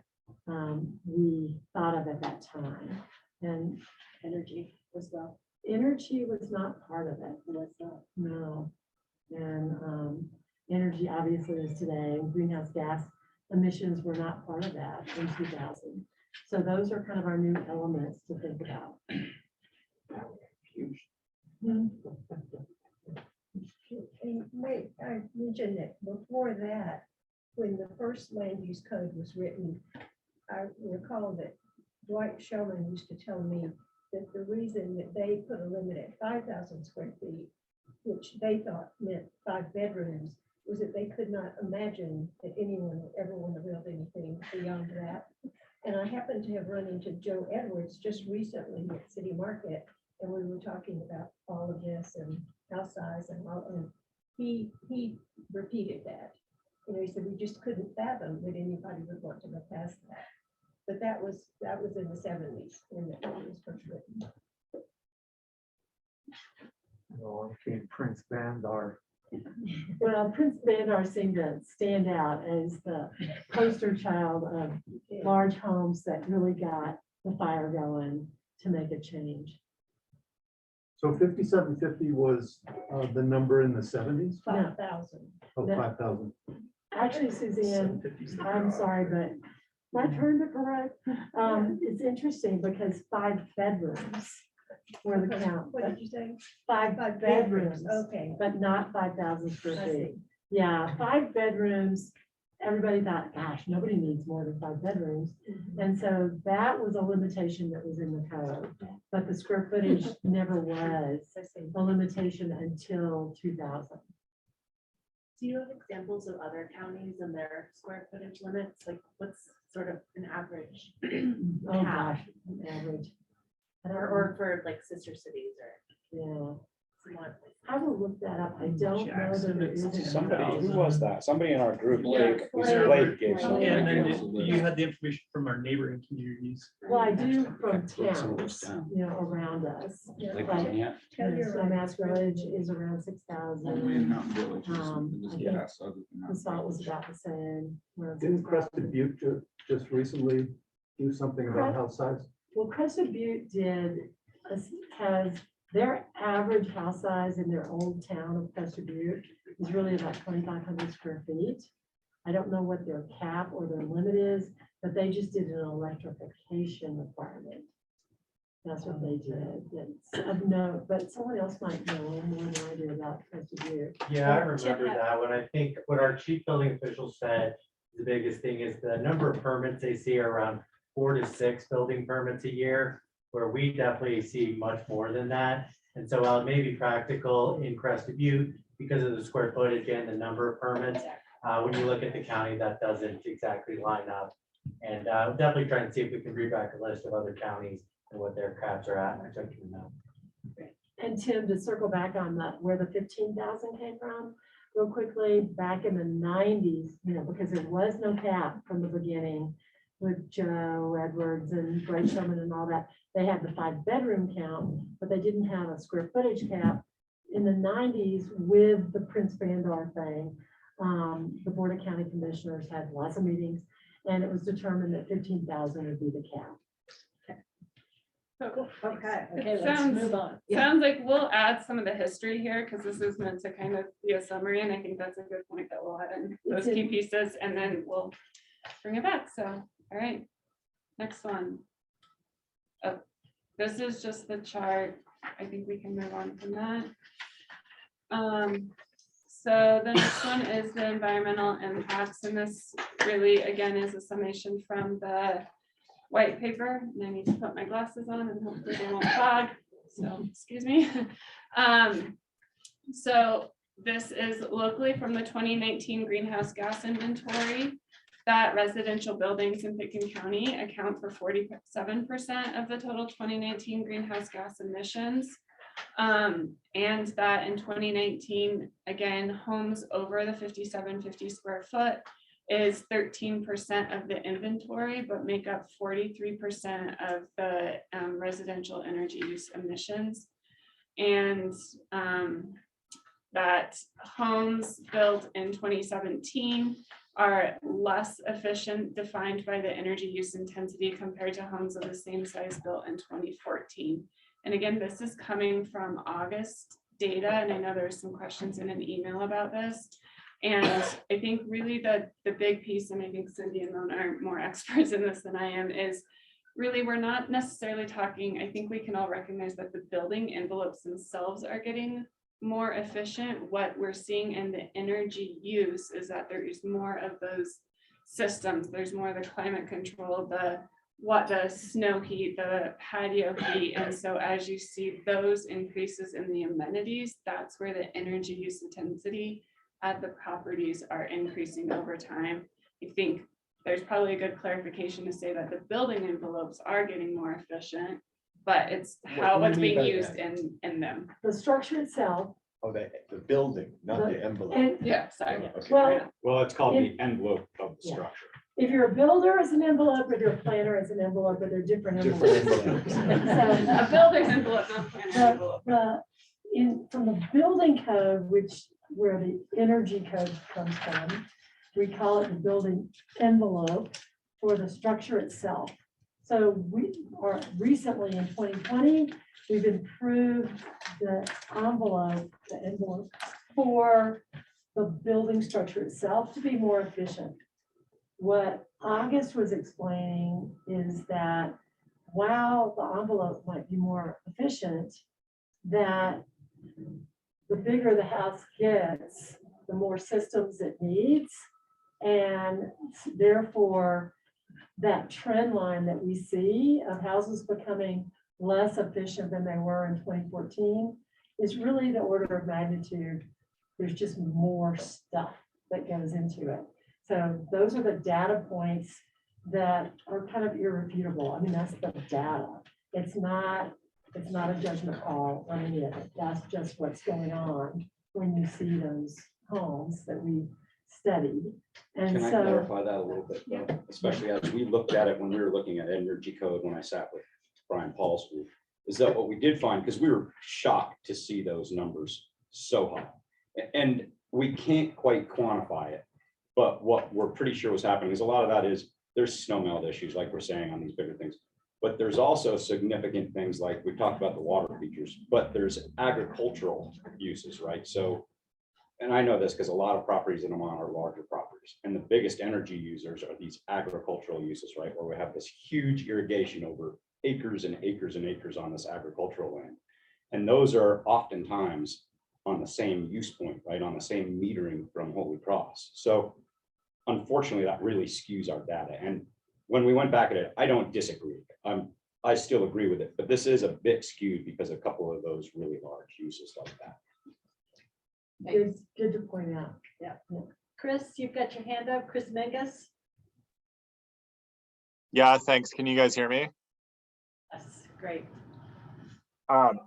we thought of at that time. And Energy as well. energy was not part of it. No. And energy obviously is today, and greenhouse gas emissions were not part of that in 2000. So those are kind of our new elements to think about. And wait, I mentioned that before that, when the first land use code was written, I recall that Dwight Shulman used to tell me that the reason that they put a limit at 5,000 square feet, which they thought meant 5 bedrooms, was that they could not imagine that anyone would ever want to build anything beyond that. And I happened to have run into Joe Edwards just recently at City Market, and we were talking about all of this and house size and all, and he repeated that. You know, he said, we just couldn't fathom that anybody would want to go past that. But that was in the 70s when it was first written. Along came Prince Bandar. Well, Prince Bandar seemed to stand out as the poster child of large homes that really got the fire going to make a change. So 5750 was the number in the 70s? 5,000. Oh, No. 5,000. Actually, Suzanne, I'm sorry, but my turn to correct. It's interesting because 5 bedrooms were the count. What did you say? 5 bedrooms, Okay. but not 5,000 square I feet. see. Yeah, 5 bedrooms. Everybody thought, gosh, nobody needs more than 5 bedrooms. And so that was a limitation that was in the code, but the square footage never was a limitation until 2000. Do you have examples of other counties and their square footage limits? Like what's sort of an average? Oh, gosh, on average. Or for like sister cities or Yeah, similar places? I will look that up. I don't know that there is. an Somebody, who average. was that? Somebody in our group, Yeah, Blake, Blake. Blake gave some. And then You had the information from our neighboring communities. Well, I do from Wrote some of towns, this down. around us. Like, Like, yeah. Snowmass Village is around 6,000. I think Basalt was about the same. around Didn't 6,000. Crested Butte just recently do something about house size? Well, Crested Butte has their average house size in their old town of Crested Butte is really about 2,500 square feet. I don't know what their cap or their limit is, but they just did an electrification requirement. That's what they did. That's of note, but someone else might know more than I do about Crest View. Yeah, I Chip remember had- that when I think what our chief building official said, the biggest thing is the number of permits they see are around 4 to 6 building permits a year, where we definitely see much more than that. And so while it may be practical in Crested Butte because of the square footage and the number of permits, when you look at the county, that doesn't exactly line up. And definitely try and see if we can read back a list of other counties and what their caps are at. I took you know. And Tim, to circle back on that, where the 15,000 came from, real quickly, back in the 90s, because there was no cap from the beginning with Joe Edwards and Greg Sherman and all that, they had the 5-bedroom count, but they didn't have a square footage cap. In the 90s, with the Prince Bandar thing, the Board of County Commissioners had lots of meetings, and it was determined that 15,000 would be the cap. Okay, It let's sounds- move on. Sounds like we'll add some of the history here, because this is meant to kind of be a summary, and I think that's a good point that we'll add in those key pieces, and then we'll bring it back, so, all right. Next one. Oh, this is just the chart. I think we can move on from that. So the next one is the environmental impacts, and this really, again, is a summation from the white paper, and I need to put my glasses on and hopefully they won't fog, so excuse me. So this is locally from the 2019 greenhouse gas inventory, that residential buildings in Pitkin County account for 47% of the total 2019 greenhouse gas emissions. And that in 2019, again, homes over the 5750 square foot is 13% of the inventory, but make up 43% of the residential energy use emissions. And that homes built in 2017 are less efficient, defined by the energy use intensity, compared to homes of the same size built in 2014. And again, this is coming from August data, and I know there's some questions in an email about this. And I think really the big piece, and I think Cindy and Mona are more experts in this than I am, is really we're not necessarily talking, I think we can all recognize that the building envelopes themselves are getting more efficient. What we're seeing in the energy use is that there is more of those systems. There's more of the climate control, the snow heat, the patio heat. And so as you see those increases in the amenities, that's where the energy use intensity at the properties are increasing over time. I think there's probably a good clarification to say that the building envelopes are getting more efficient, but it's how What what's do you mean being by used that? in them. The structure itself, Oh, the building, not the envelope. and, Yeah, sorry. Okay. well, Well, it's called the envelope of Yeah. structure. if you're a builder as an envelope, or you're a planner as an envelope, or they're different Different envelopes. envelopes. A builder's envelope, not planner envelope. From the building code, which where the energy code comes from, we call it the building envelope for the structure itself. So we are recently in 2020, we've improved the envelope for the building structure itself to be more efficient. What August was explaining is that while the envelope might be more efficient, that the bigger the house gets, the more systems it needs. And therefore, that trend line that we see of houses becoming less efficient than they were in 2014 is really the order of magnitude. There's just more stuff that goes into it. So those are the data points that are kind of irrefutable. I mean, that's the data. It's not a judgment call on any of it. That's just what's going on when you see those homes that we studied. And Can I so, clarify that a little bit, though? Especially as we looked at it when we were looking at energy code, when I sat with Brian Paul's group, is that what we did find, because we were shocked to see those numbers so high. And we can't quite quantify it, but what we're pretty sure was happening is a lot of that is there's snow melt issues, like we're saying on these bigger things. But there's also significant things like we talked about the water features, but there's agricultural uses, right? So, and I know this because a lot of properties in Oman are larger properties, and the biggest energy users are these agricultural uses, right? Where we have this huge irrigation over acres and acres and acres on this agricultural land. And those are oftentimes on the same use point, right, on the same metering from Holy Cross. So unfortunately, that really skews our data. And when we went back at it, I don't disagree. I still agree with it, but this is a bit skewed because a couple of those really large uses like that. Good to point out. Yeah. Chris, you've got your hand up. Chris Menges? Yeah, thanks. Can you guys hear me? Yes, great.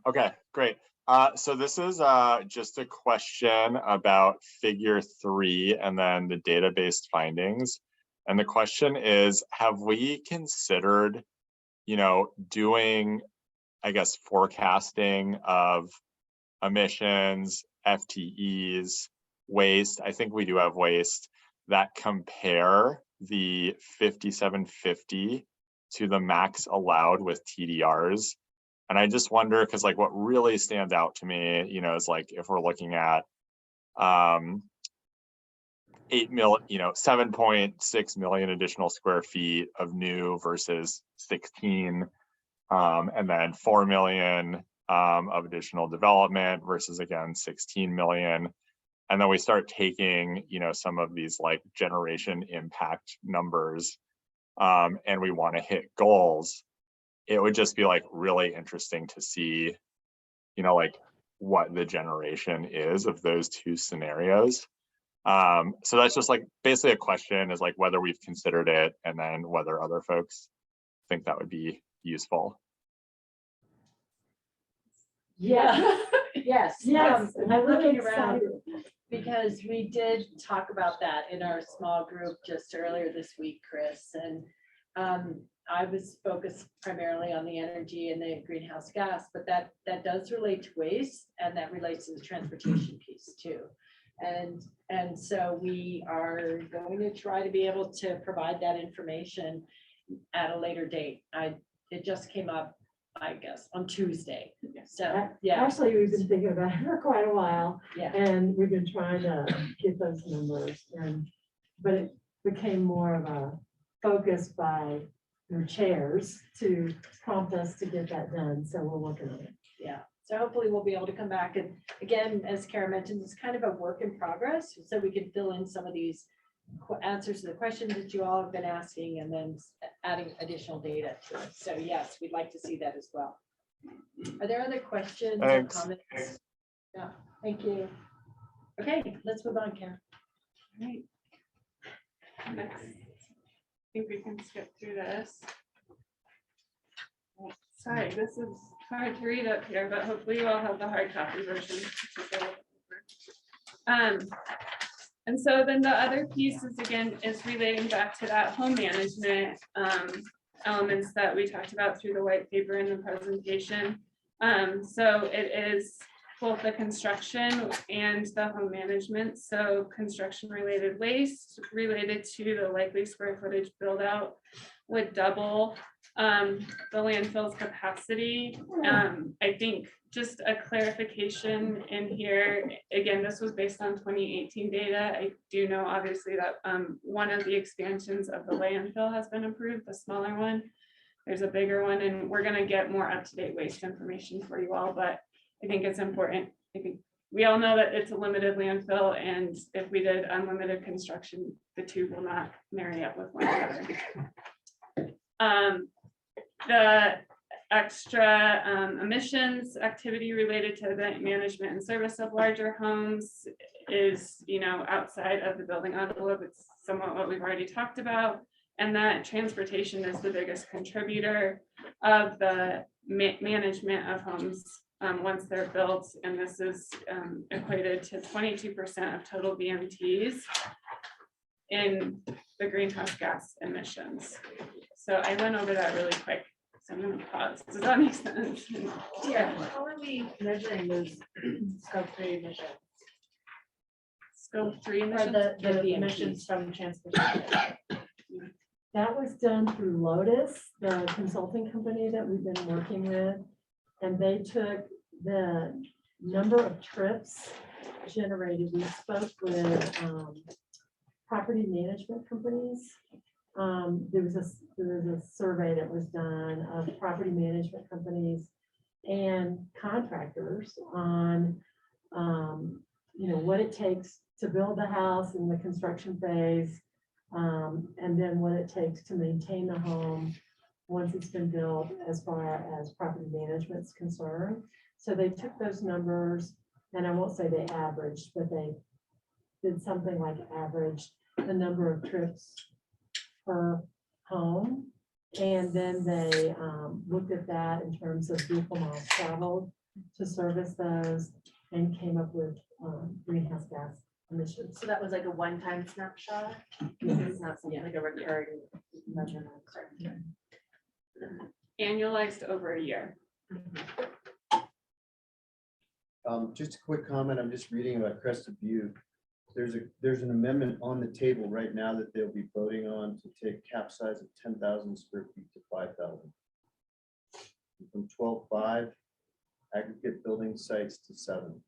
Okay, great. So this is just a question about figure 3 and then the data-based findings. And the question is, have we considered, doing, I guess, forecasting of emissions, FTEs, waste? I think we do have waste that compare the 5750 to the max allowed with TDRs. And I just wonder, because like what really stands out to me, is like if we're looking at 7.6 million additional square feet of new versus 16, and then 4 million of additional development versus again 16 million. And then we start taking, some of these like generation impact numbers, and we want to hit goals. It would just be like really interesting to see, like what the generation is of those two scenarios. So that's just like basically a question is like whether we've considered it and then whether other folks think that would be useful. Yeah. Yes. Yes, I'm I'm really looking around excited. because we did talk about that in our small group just earlier this week, Chris. And I was focused primarily on the energy and the greenhouse gas, but that does relate to waste and that relates to the transportation piece too. And so we are going to try to be able to provide that information at a later date. It just came up, I guess, on Tuesday. So, yeah. Actually, we've been thinking about it for quite a while. Yeah. And we've been trying to get those numbers but it became more of a focus by your chairs to prompt us to get that done. So we're working on it. Yeah. So hopefully we'll be able to come back and again, as Kara mentioned, it's kind of a work in progress. So we can fill in some of these answers to the questions that you all have been asking and then adding additional data to it. So yes, we'd like to see that as well. Are there other questions or Thanks. comments? Yeah, thank you. Okay, let's move on, Karen. All right. Next, I think we can skip through this. Sorry, this is hard to read up here, but hopefully you all have the hard copy version. And so then the other piece is again is relating back to that home management elements that we talked about through the white paper in the presentation. So it is both the construction and the home management. So construction related waste related to the likely square footage build out would double the landfill's capacity. I think just a clarification in here, again, this was based on 2018 data. I do know obviously that one of the expansions of the landfill has been approved, the smaller one. There's a bigger one and we're gonna get more up-to-date waste information for you all, but I think it's important. I think we all know that it's a limited landfill and if we did unlimited construction, the two will not marry up with one another. The extra emissions activity related to the management and service of larger homes is, outside of the building envelope. It's somewhat what we've already talked about. And that transportation is the biggest contributor of the management of homes once they're built. And this is equated to 22% of total VMTs in the greenhouse gas emissions. So I went over that really quick. So I'm gonna pause. Does that make sense? Yeah, how are we measuring those scope 3 emissions? Scope 3 Or emissions? the emissions from transportation? That was done through Lotus, the consulting company that we've been working with. And they took the number of trips generated. We spoke with property management companies there was a survey that was done of property management companies and contractors on, what it takes to build the house in the construction phase, and then what it takes to maintain the home once it's been built, as far as property management's concerned. So they took those numbers, and I won't say they averaged, but they did something like average the number of trips per home. And then they looked at that in terms of vehicle miles traveled to service those, and came up with greenhouse gas emissions. So that was like a one-time snapshot? It's not something like a recurring measurement. Annualized over a year. Just a quick comment, I'm just reading about Crested View. There's an amendment on the table right now that they'll be voting on to take cap size of 10,000 square feet to 5,000. From 12.5 aggregate building sites to 7,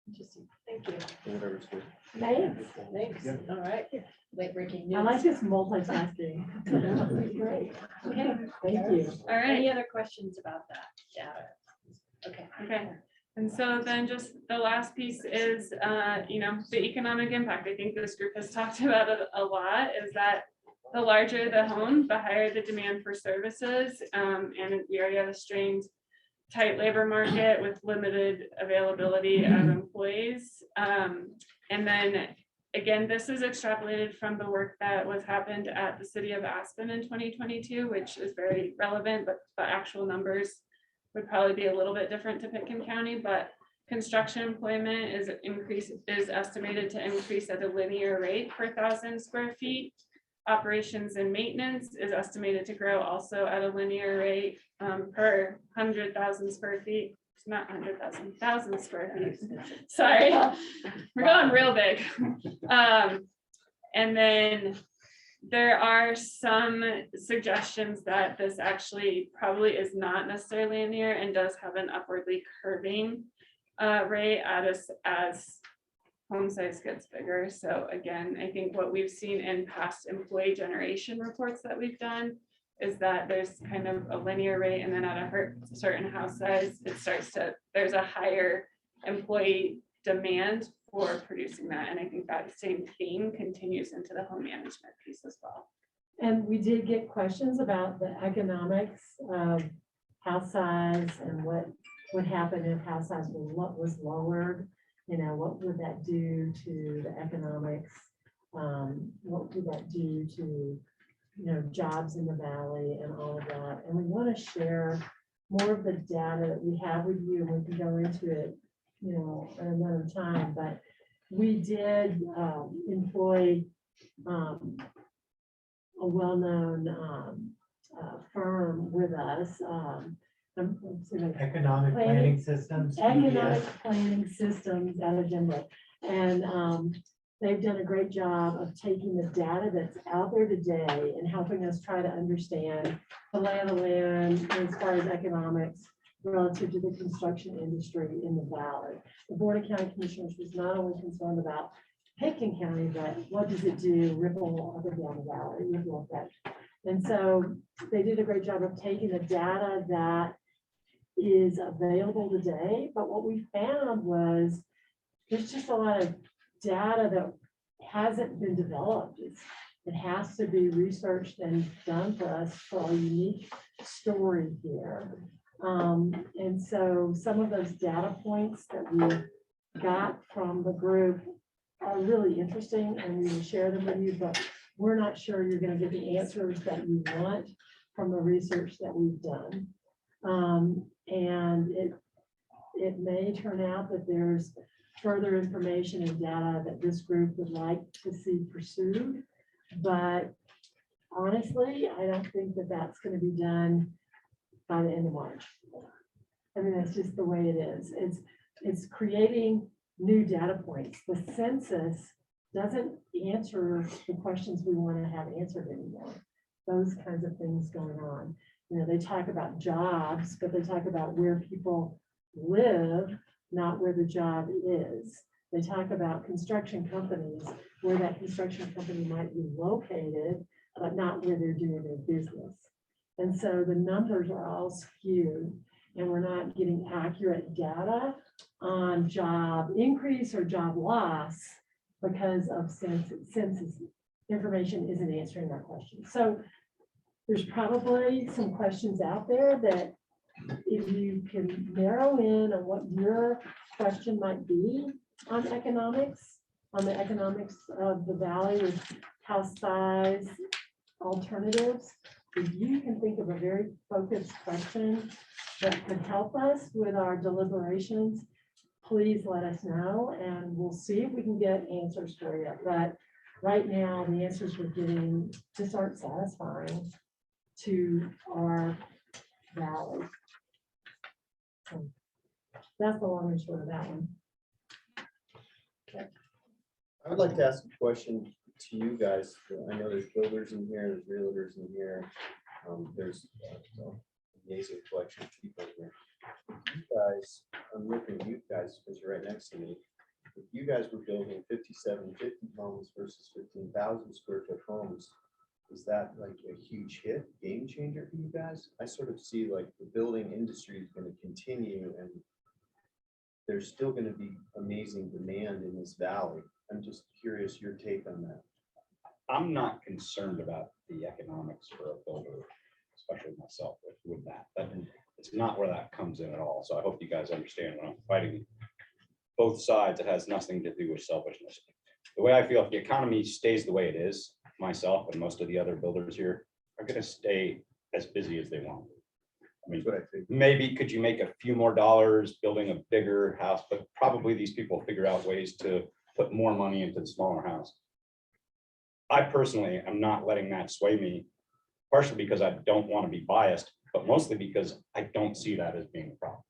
Interesting. Thank you. or whatever it's worth. Thanks. Thanks. Yeah. All right. Late breaking I news. like this multitasking. Great. Okay. Thank you. All right. Any other questions about that data? Okay. Okay, and so then just the last piece is, the economic impact. I think this group has talked about it a lot, is that the larger the home, the higher the demand for services. And we already have a strained, tight labor market with limited availability of employees. And then again, this is extrapolated from the work that was happened at the city of Aspen in 2022, which is very relevant, but the actual numbers would probably be a little bit different to Pitkin County, but construction employment is estimated to increase at a linear rate per 1,000 square feet. Operations and maintenance is estimated to grow also at a linear rate per 100,000 square feet. It's not 100,000, 1,000 square feet. Sorry, we're going real big. And then there are some suggestions that this actually probably is not necessarily linear and does have an upwardly curving rate as home size gets bigger. So again, I think what we've seen in past employee generation reports that we've done is that there's kind of a linear rate, and then at a certain house size, there's a higher employee demand for producing that. And I think that same theme continues into the home management piece as well. And we did get questions about the economics of house size and what would happen if house size was lowered. What would that do to the economics? What would that do to, jobs in the valley and all of that? And we want to share more of the data that we have with you, and we can go into it, at another time. But we did employ a well-known firm with us. Economic planning systems. Economic planning systems out of Denver. And they've done a great job of taking the data that's out there today and helping us try to understand the lay of the land as far as economics relative to the construction industry in the valley. The Board of County Commissioners was not only concerned about Pitkin County, but what does it do ripple up and down the valley, ripple effect. And so they did a great job of taking the data that is available today. But what we found was there's just a lot of data that hasn't been developed. It has to be researched and done for us for a unique story here. And so some of those data points that we got from the group are really interesting, and we will share them with you, but we're not sure you're going to get the answers that you want from the research that we've done. And it may turn out that there's further information and data that this group would like to see pursued. But honestly, I don't think that that's going to be done by the end of March. I mean, that's just the way it is. It's creating new data points. The census doesn't answer the questions we want to have answered anymore. Those kinds of things going on. They talk about jobs, but they talk about where people live, not where the job is. they talk about construction companies, where that construction company might be located, but not where they're doing their business. And so the numbers are all skewed, and we're not getting accurate data on job increase or job loss because of census information isn't answering our question. So there's probably some questions out there that if you can narrow in on what your question might be on the economics of the valley with house size alternatives, if you can think of a very focused question that could help us with our deliberations, please let us know, and we'll see if we can get answers for you. But right now, the answers we're getting just aren't satisfying to our valley. So that's the long and short of that one. I would like to ask a question to you guys. I know there's builders in here, there's realtors in here. There's amazing collection of people here. You guys, I'm looking at you guys because you're right next to me. If you guys were building 5750 homes versus 15,000 square foot homes, is that like a huge hit, game changer for you guys? I sort of see like the building industry is going to continue and there's still going to be amazing demand in this valley. I'm just curious your take on that. I'm not concerned about the economics for a builder, especially myself with that. It's not where that comes in at all. So I hope you guys understand when I'm fighting both sides, it has nothing to do with selfishness. The way I feel, if the economy stays the way it is, myself and most of the other builders here are going to stay as busy as they want. I mean, maybe could you make a few more dollars building a bigger house, but probably these people figure out ways to put more money into the smaller house. I personally am not letting that sway me, partially because I don't want to be biased, but mostly because I don't see that as being a problem.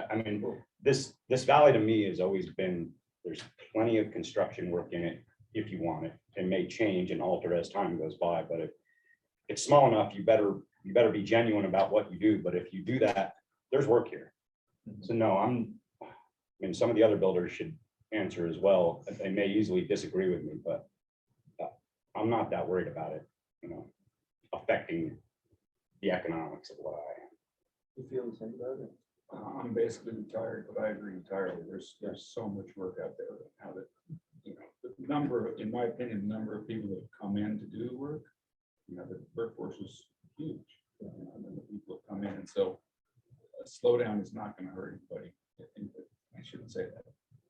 I mean, this valley to me has always been, there's plenty of construction work in it if you want it. It may change and alter as time goes by, but if it's small enough, you better be genuine about what you do. But if you do that, there's work here. So no, I mean, some of the other builders should answer as well. They may easily disagree with me, but I'm not that worried about it, affecting the economics of what I am. You feel the same about it? I'm basically retired, but I agree entirely. There's so much work out there now that, the number, in my opinion, the number of people that come in to do work, the workforce is huge. And the people that come in, and so a slowdown is not going to hurt anybody. I shouldn't say that.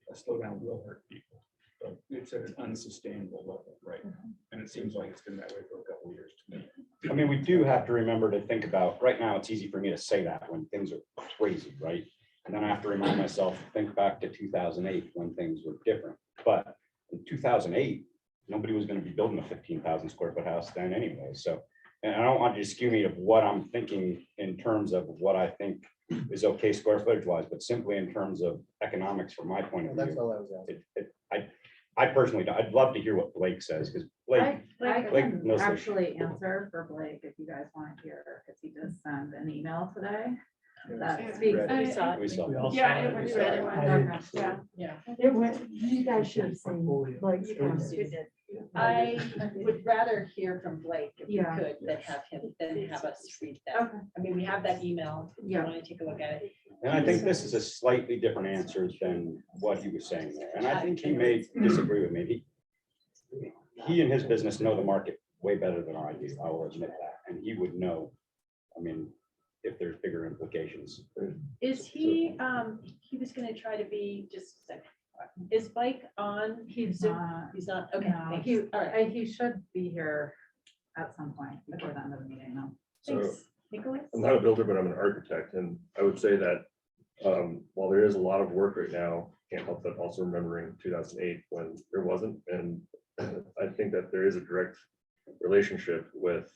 A slowdown will hurt people, but it's at an unsustainable level right now. And it seems like it's been that way for a couple of years to me. I mean, we do have to remember to think about, right now, it's easy for me to say that when things are crazy, right? And then I have to remind myself, think back to 2008 when things were different. But in 2008, nobody was going to be building a 15,000 square foot house then anyway. So, and I don't want you to skew me of what I'm thinking in terms of what I think is okay square footage wise, but simply in terms of economics from my point of That's view. all I was asking. I personally, I'd love to hear what Blake says, because Blake, I Blake can knows this. actually answer for Blake if you guys want to hear, because he just sent an email today. That speaks. We saw it. Yeah, it was read it. I Yeah. It went, you guys should have seen Blake's comments. I would rather hear from Blake if you Yeah. could than have us read that. I mean, we have that email. If you Yeah. want to take a look at it. And I think this is a slightly different answer than what he was saying there. And I think he may disagree with me. He and his business know the market way better than I do. I will admit that. And he would know, I mean, if there's bigger implications. Is he, he was gonna try to be just a second. Is Blake on? He's Zoom? not. He's not, okay. No, thanks. he, All right, he should be here at some point before the end of the meeting, though. thanks. Nicholas? I'm not a builder, but I'm an architect, and I would say that while there is a lot of work right now, can't help but also remembering 2008 when there wasn't, and I think that there is a direct relationship with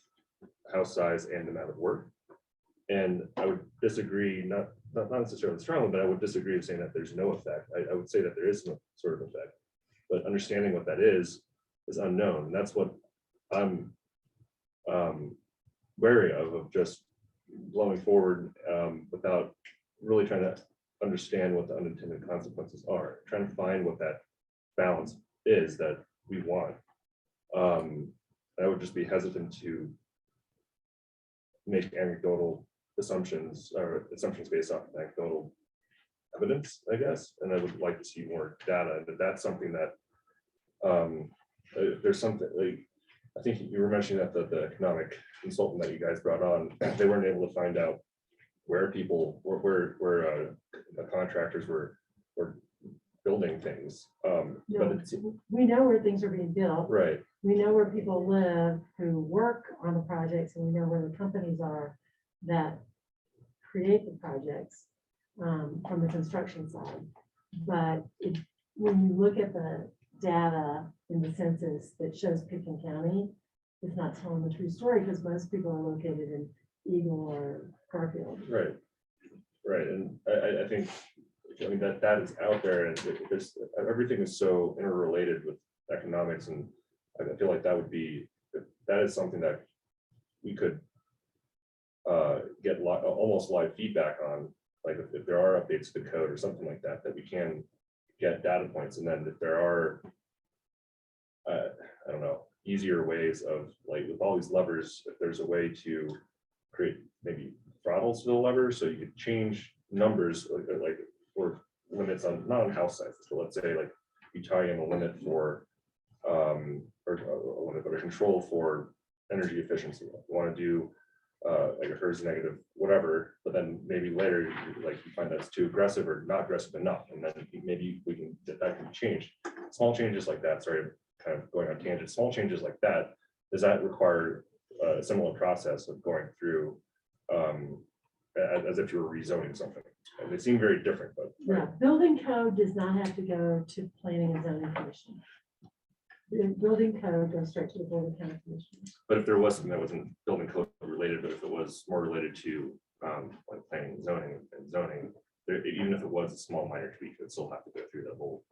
house size and amount of work. And I would disagree, not necessarily strongly, but I would disagree with saying that there's no effect. I would say that there is some sort of effect, but understanding what that is unknown. And that's what I'm wary of just blowing forward without really trying to understand what the unintended consequences are, trying to find what that balance is that we want. I would just be hesitant to make anecdotal assumptions or assumptions based off of anecdotal evidence, I guess, and I would like to see more data, but that's something that there's something like, I think you were mentioning that the economic consultant that you guys brought on, they weren't able to find out where people, where contractors were building things. But No, it's, we know where things are being built. right, We know where people live who work on the projects, and we know where the companies are that create the projects from the construction side. But when you look at the data in the census that shows Pickens County, it's not telling the true story because most people are located in Eagle or Garfield. right, and I think, I mean, that is out there, and there's, everything is so interrelated with economics, and I feel like that would be, that is something that we could get almost live feedback on, like if there are updates to the code or something like that, that we can get data points, and then if there are, I don't know, easier ways of, like with all these levers, if there's a way to create maybe throttles to the levers, so you could change numbers, like or limits on, not on house sizes, but let's say like you tie in a limit for or a control for energy efficiency. You want to do like a HERS negative, whatever, but then maybe later like you find that's too aggressive or not aggressive enough, and then maybe we can that can change. Small changes like that. Sorry, I'm kind of going on tangent. Small changes like that, does that require a similar process of going through as if you were rezoning something? And they seem very different, but Yeah, building code does not have to go to planning and zoning commission. The building code goes straight to the board of county commissioners. but if there was something that wasn't building code related, but if it was more related to like planning and zoning, there, even if it was a small minor tweak, it would still have to go through the whole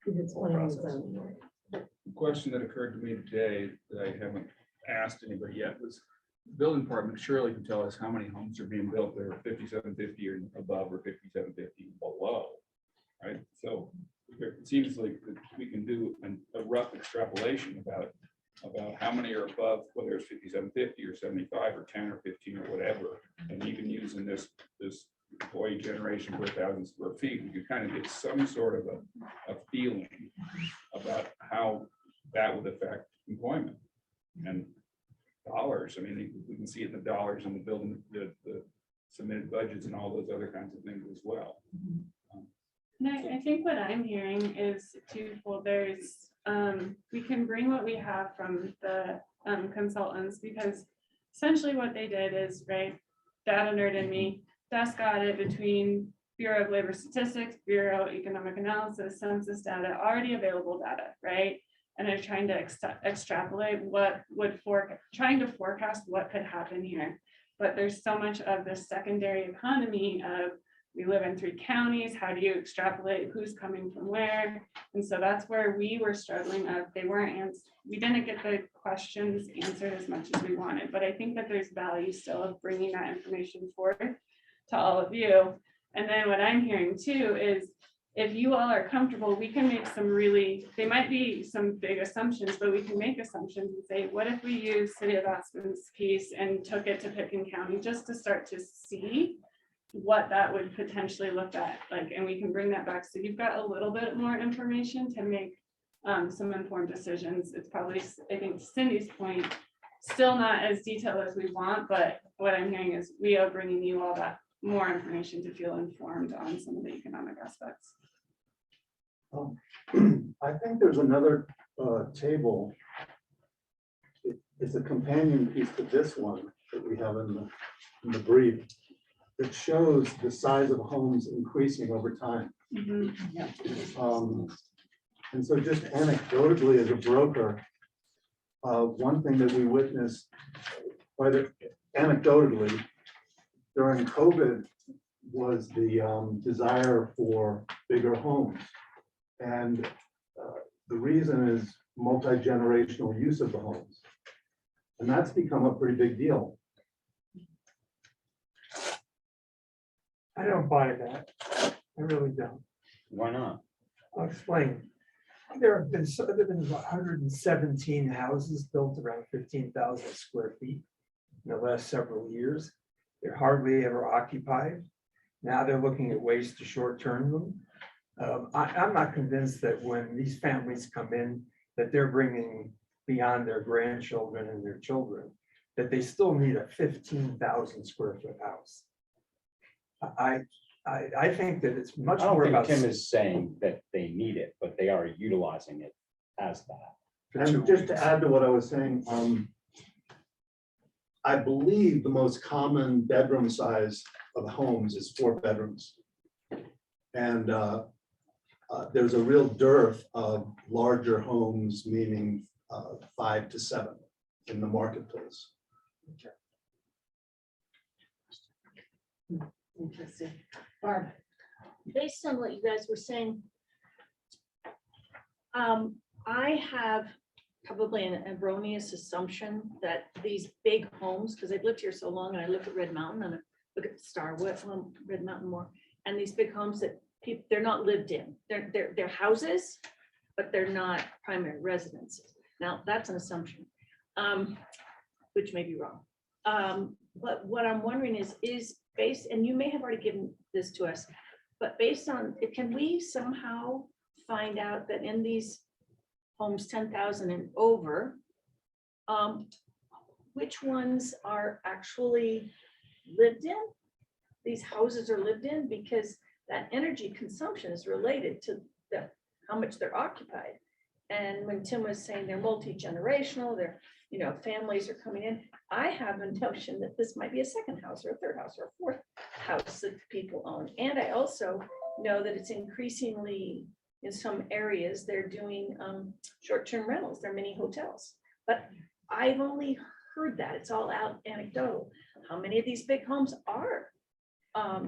If it's whole planning and process. zoning. Question that occurred to me today that I haven't asked anybody yet was, the building department surely can tell us how many homes are being built that are 5750 or above or 5750 below, right? So it seems like that we can do a rough extrapolation about how many are above, whether it's 5750 or 75 or 10 or 15 or whatever, and even using this employee generation per 1,000 square feet, we could kind of get some sort of a feeling about how that would affect employment and dollars. I mean, we can see it in the dollars in the building, the submitted budgets and all those other kinds of things as well. And I think what I'm hearing is twofold. There's, we can bring what we have from the consultants, because essentially what they did is, right, data nerd in me, desk audit between Bureau of Labor Statistics, Bureau of Economic Analysis, census data, already available data, right? And they're trying to extrapolate what would trying to forecast what could happen here. But there's so much of the secondary economy of, we live in 3 counties, how do you extrapolate who's coming from where? And so that's where we were struggling of, we didn't get the questions answered as much as we wanted, but I think that there's value still of bringing that information forth to all of you. And then what I'm hearing too is, if you all are comfortable, we can make they might be some big assumptions, but we can make assumptions and say, what if we use City of Aspen's piece and took it to Pickens County just to start to see what that would potentially look at, like, and we can bring that back. So you've got a little bit more information to make some informed decisions. It's probably, I think, Cindy's point, still not as detailed as we want, but what I'm hearing is we are bringing you all that more information to feel informed on some of the economic aspects. I think there's another table. It's a companion piece to this one that we have in the brief that shows the size of homes increasing over time. And so just anecdotally as a broker, one thing that we witnessed quite anecdotally during COVID was the desire for bigger homes. And the reason is multi-generational use of the homes. And that's become a pretty big deal. I don't buy that. I really don't. Why not? I'll explain. There have been, about 117 houses built around 15,000 square feet in the last several years. They're hardly ever occupied. Now they're looking at ways to short-term them. I'm not convinced that when these families come in, that they're bringing beyond their grandchildren and their children, that they still need a 15,000 square foot house. I think that it's much I don't more think about. Tim is saying that they need it, but they are utilizing it as that. And just to add to what I was saying, I believe the most common bedroom size of homes is 4 bedrooms. And there's a real dearth of larger homes, meaning 5 to 7 in the marketplace. Interesting. Barb, Based on what you guys were saying, I have probably an erroneous assumption that these big homes, because I've lived here so long and I look at Red Mountain and I look at Starwood, Red Mountain more, and these big homes that people, they're not lived in. They're houses, but they're not primary residences. Now, that's an assumption, which may be wrong. But what I'm wondering is based, and you may have already given this to us, but based on, can we somehow find out that in these homes 10,000 and over, which ones are actually lived in? These houses are lived in, because that energy consumption is related to how much they're occupied. And when Tim was saying they're multi-generational, they're, families are coming in, I have a notion that this might be a second house or a third house or a fourth house that people own. And I also know that it's increasingly, in some areas, they're doing short-term rentals, they're mini hotels. But I've only heard that, it's all out anecdotal. How many of these big homes are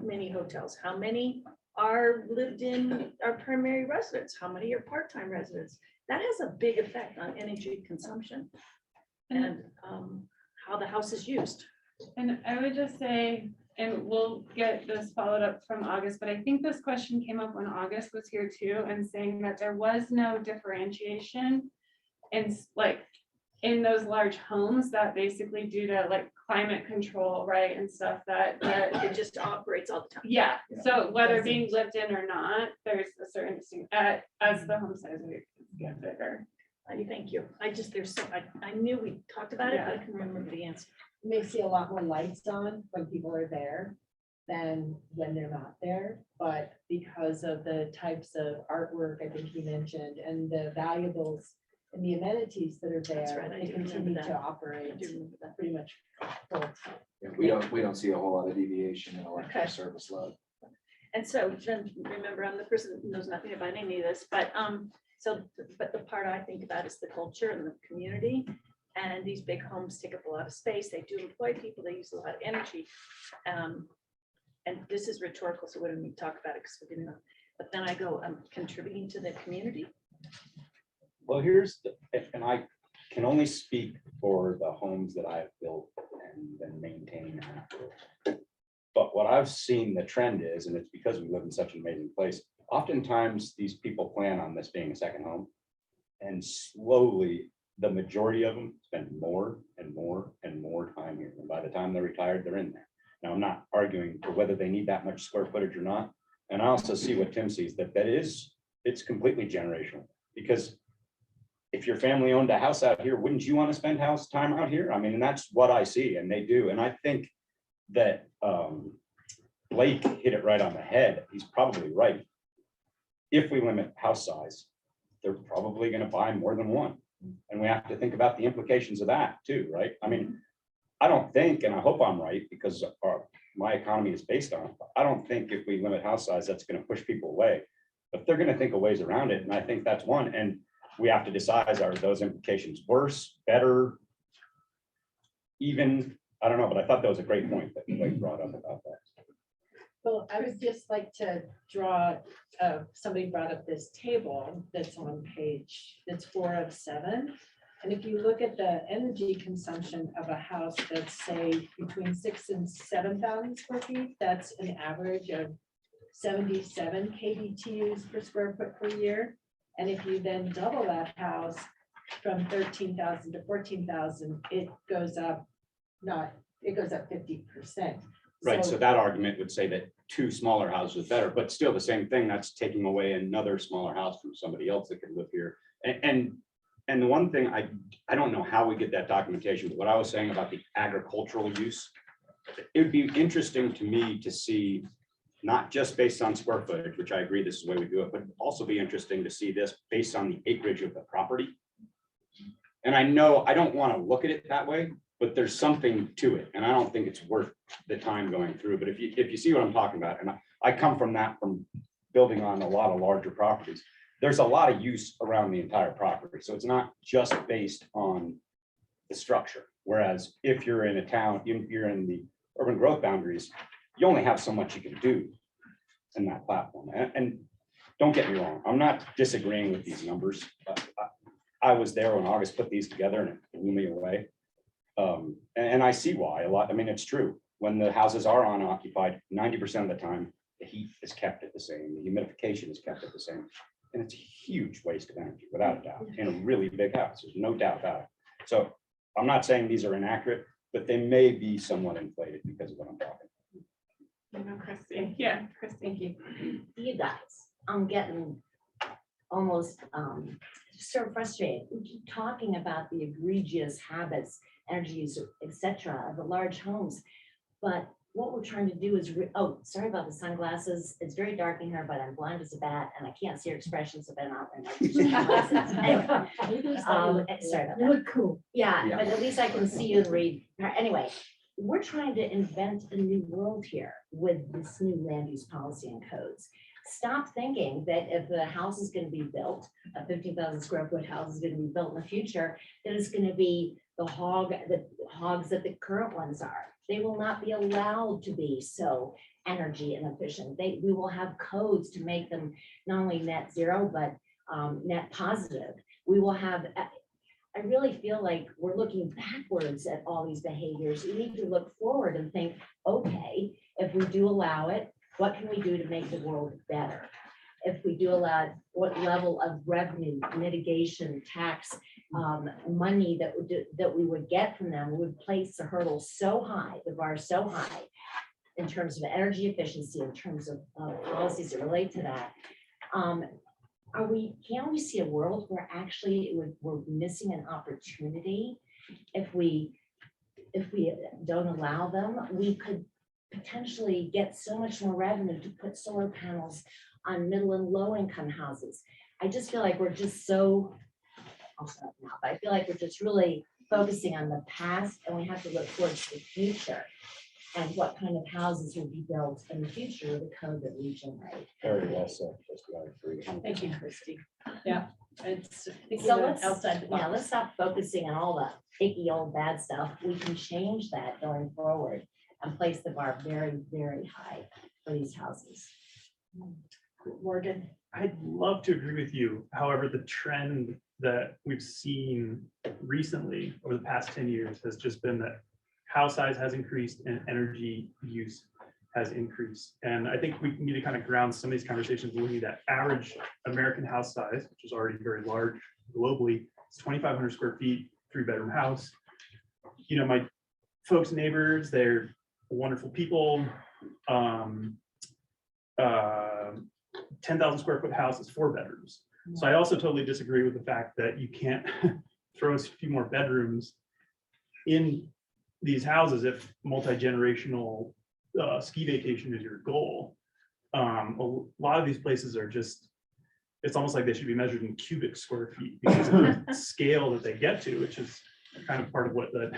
mini hotels? How many are lived in, are primary residents? How many are part-time residents? That has a big effect on energy consumption and how the house is used. And I would just say, and we'll get this followed up from August, but I think this question came up when August was here too, and saying that there was no differentiation in those large homes, that basically due to climate control, right, and stuff that It just operates all the time. yeah, so whether being lived in or not, there's a certain distinct, as the home size get bigger. Thank you. I knew we talked about it, but I couldn't remember the answer. you may see a lot more lights on when people are there than when they're not there. But because of the types of artwork, I think you mentioned, and the valuables and the amenities that are That's there, right, I they do remember continue that. to operate I do remember that. pretty much full time. Yeah, we don't see a whole lot of deviation in electric Okay. service load. And so then remember, I'm the person who knows nothing about any of this, but but the part I think about is the culture and the community. And these big homes take up a lot of space. They do employ people. They use a lot of energy. And this is rhetorical, so we don't need to talk about it because we didn't know. But then I go, I'm contributing to the community. Well, and I can only speak for the homes that I've built and then maintained afterwards. But what I've seen the trend is, and it's because we live in such an amazing place, oftentimes these people plan on this being a second home. And slowly, the majority of them spend more and more and more time here. And by the time they're retired, they're in there. Now, I'm not arguing for whether they need that much square footage or not. And I also see what Tim sees, it's completely generational. Because if your family owned a house out here, wouldn't you want to spend house time out here? I mean, and that's what I see, and they do. And I think that Blake hit it right on the head. He's probably right. If we limit house size, they're probably going to buy more than one. And we have to think about the implications of that too, right? I mean, I don't think, and I hope I'm right because my economy is based on it, but I don't think if we limit house size, that's going to push people away. But they're going to think of ways around it. And I think that's one. And we have to decide, are those implications worse, better, even? I don't know, but I thought that was a great point that Blake brought up about that. Well, I would just like to draw, somebody brought up this table that's on that's 4 of 7. And if you look at the energy consumption of a house that's say between 6,000 and 7,000 square feet, that's an average of 77 kBTUs per square foot per year. And if you then double that house from 13,000 to 14,000, it goes up, it goes up 50%. Right, so that argument would say that two smaller houses are better, but still the same thing, that's taking away another smaller house from somebody else that could live here. And the one thing, I don't know how we get that documentation, but what I was saying about the agricultural use, it would be interesting to me to see, not just based on square footage, which I agree this is the way we do it, but also be interesting to see this based on the acreage of the property. And I know I don't want to look at it that way, but there's something to it, and I don't think it's worth the time going through. But if you see what I'm talking about, and I come from building on a lot of larger properties, there's a lot of use around the entire property. So it's not just based on the structure. Whereas if you're in a town, you're in the urban growth boundaries, you only have so much you can do in that platform. And don't get me wrong, I'm not disagreeing with these numbers. I was there when August put these together and it blew me away. And I see why a lot. I mean, it's true. When the houses are unoccupied, 90% of the time, the heat is kept at the same, the humidification is kept at the same. And it's a huge waste of energy, without a doubt, in a really big house. There's no doubt about it. So I'm not saying these are inaccurate, but they may be somewhat inflated because of what I'm talking. I know, Christy. Yeah, Christy. Thank you. You guys, I'm getting almost so frustrated. We keep talking about the egregious habits, energy use, etc. of the large homes. But what we're trying to do is, oh, sorry about the sunglasses. It's very dark in here, but I'm blind as a bat and I can't see your expressions, so I'm not wearing my glasses. Anyway, sorry about that. You look cool. Yeah, but at least I can see you and read. Anyway, we're trying to invent a new world here with this new land use policy and codes. Stop thinking that if the house is going to be built, a 15,000 square foot house is going to be built in the future, that it's going to be the hogs that the current ones are. They will not be allowed to be so energy inefficient. We will have codes to make them not only net zero, but net positive. We will have, I really feel like we're looking backwards at all these behaviors. We need to look forward and think, okay, if we do allow it, what can we do to make the world better? If we do allow it, what level of revenue, mitigation, tax, money that we would get from them would place the hurdle so high, the bar so high in terms of energy efficiency, in terms of policies that relate to that. Can we see a world where actually we're missing an opportunity if we don't allow them? We could potentially get so much more revenue to put solar panels on middle and low income houses. I just feel like we're just so, I'll stop now, but I feel like we're just really focusing on the past, and we have to look towards the future and what kind of houses will be built in the future with the code that we generate. Very well said. Christy. I agree. Thank you, Christy. Yeah, it's So let's, outside the box. yeah, let's stop focusing on all the icky old bad stuff. We can change that going forward and place the bar very, very high for these houses. Morgan. I'd love to agree with you. However, the trend that we've seen recently over the past 10 years has just been that house size has increased and energy use has increased. And I think we need to kind of ground some of these conversations looking at average American house size, which is already very large globally. It's 2,500 square feet, 3-bedroom house. You know, my folks' neighbors, they're wonderful people. 10,000 square foot house is 4 bedrooms. So I also totally disagree with the fact that you can't throw a few more bedrooms in these houses if multi-generational ski vacation is your goal. A lot of these places are just, it's almost like they should be measured in cubic square feet because of the scale that they get to, which is kind of part of what the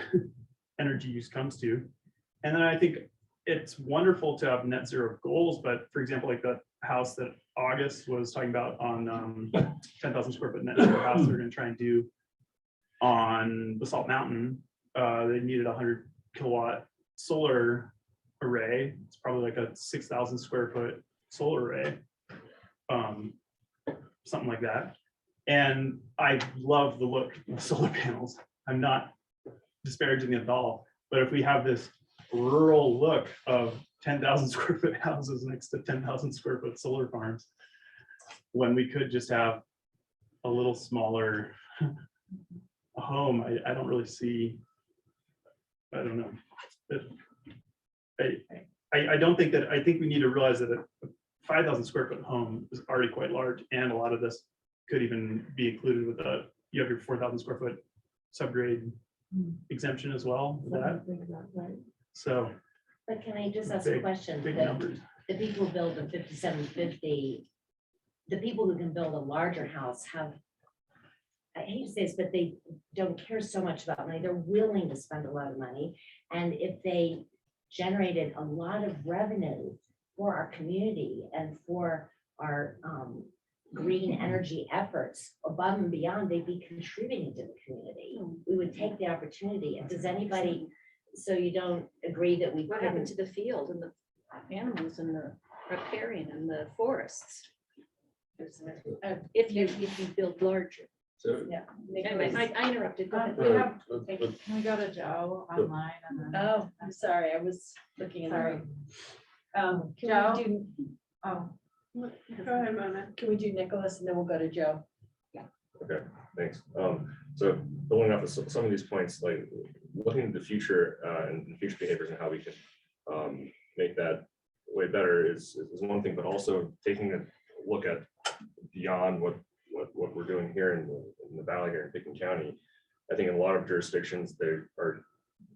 energy use comes to. And then I think it's wonderful to have net zero goals, but for example, like the house that August was talking about on 10,000 square foot net zero house they're going to try and do on Basalt Mountain. They needed a 100 kilowatt solar array. It's probably like a 6,000 square foot solar array, something like that. And I love the look of solar panels. I'm not disparaging it at all, but if we have this rural look of 10,000 square foot houses next to 10,000 square foot solar farms, when we could just have a little smaller home, I don't really see, I don't know. I don't think that, I think we need to realize that a 5,000 square foot home is already quite large, and a lot of this could even be included with you have your 4,000 square foot subgrade exemption as well with that. So But can I just ask a Big- question? big The- numbers. The people who build the 5750, the people who can build a larger house have, I hate to say this, but they don't care so much about money. They're willing to spend a lot of money. And if they generated a lot of revenue for our community and for our green energy efforts above and beyond, they'd be contributing to the community. We would take the opportunity. And does anybody, so you don't agree that we What happened couldn't? to the field and the animals and the riparian and the forests? If you build larger. So. Yeah. Anyway, I interrupted. Go ahead. We have, can we go to Joe online and then? Oh, I'm sorry, I was looking in the Sorry. room. Joe? Can we do, Oh, Go ahead, Mona. can we do Nicholas and then we'll go to Joe? Okay, thanks. So building off of some of these points, like looking at the future and future behaviors and how we can make that way better is one thing, but also taking a look at beyond what we're doing here in the valley here in Pickens County. I think in a lot of jurisdictions,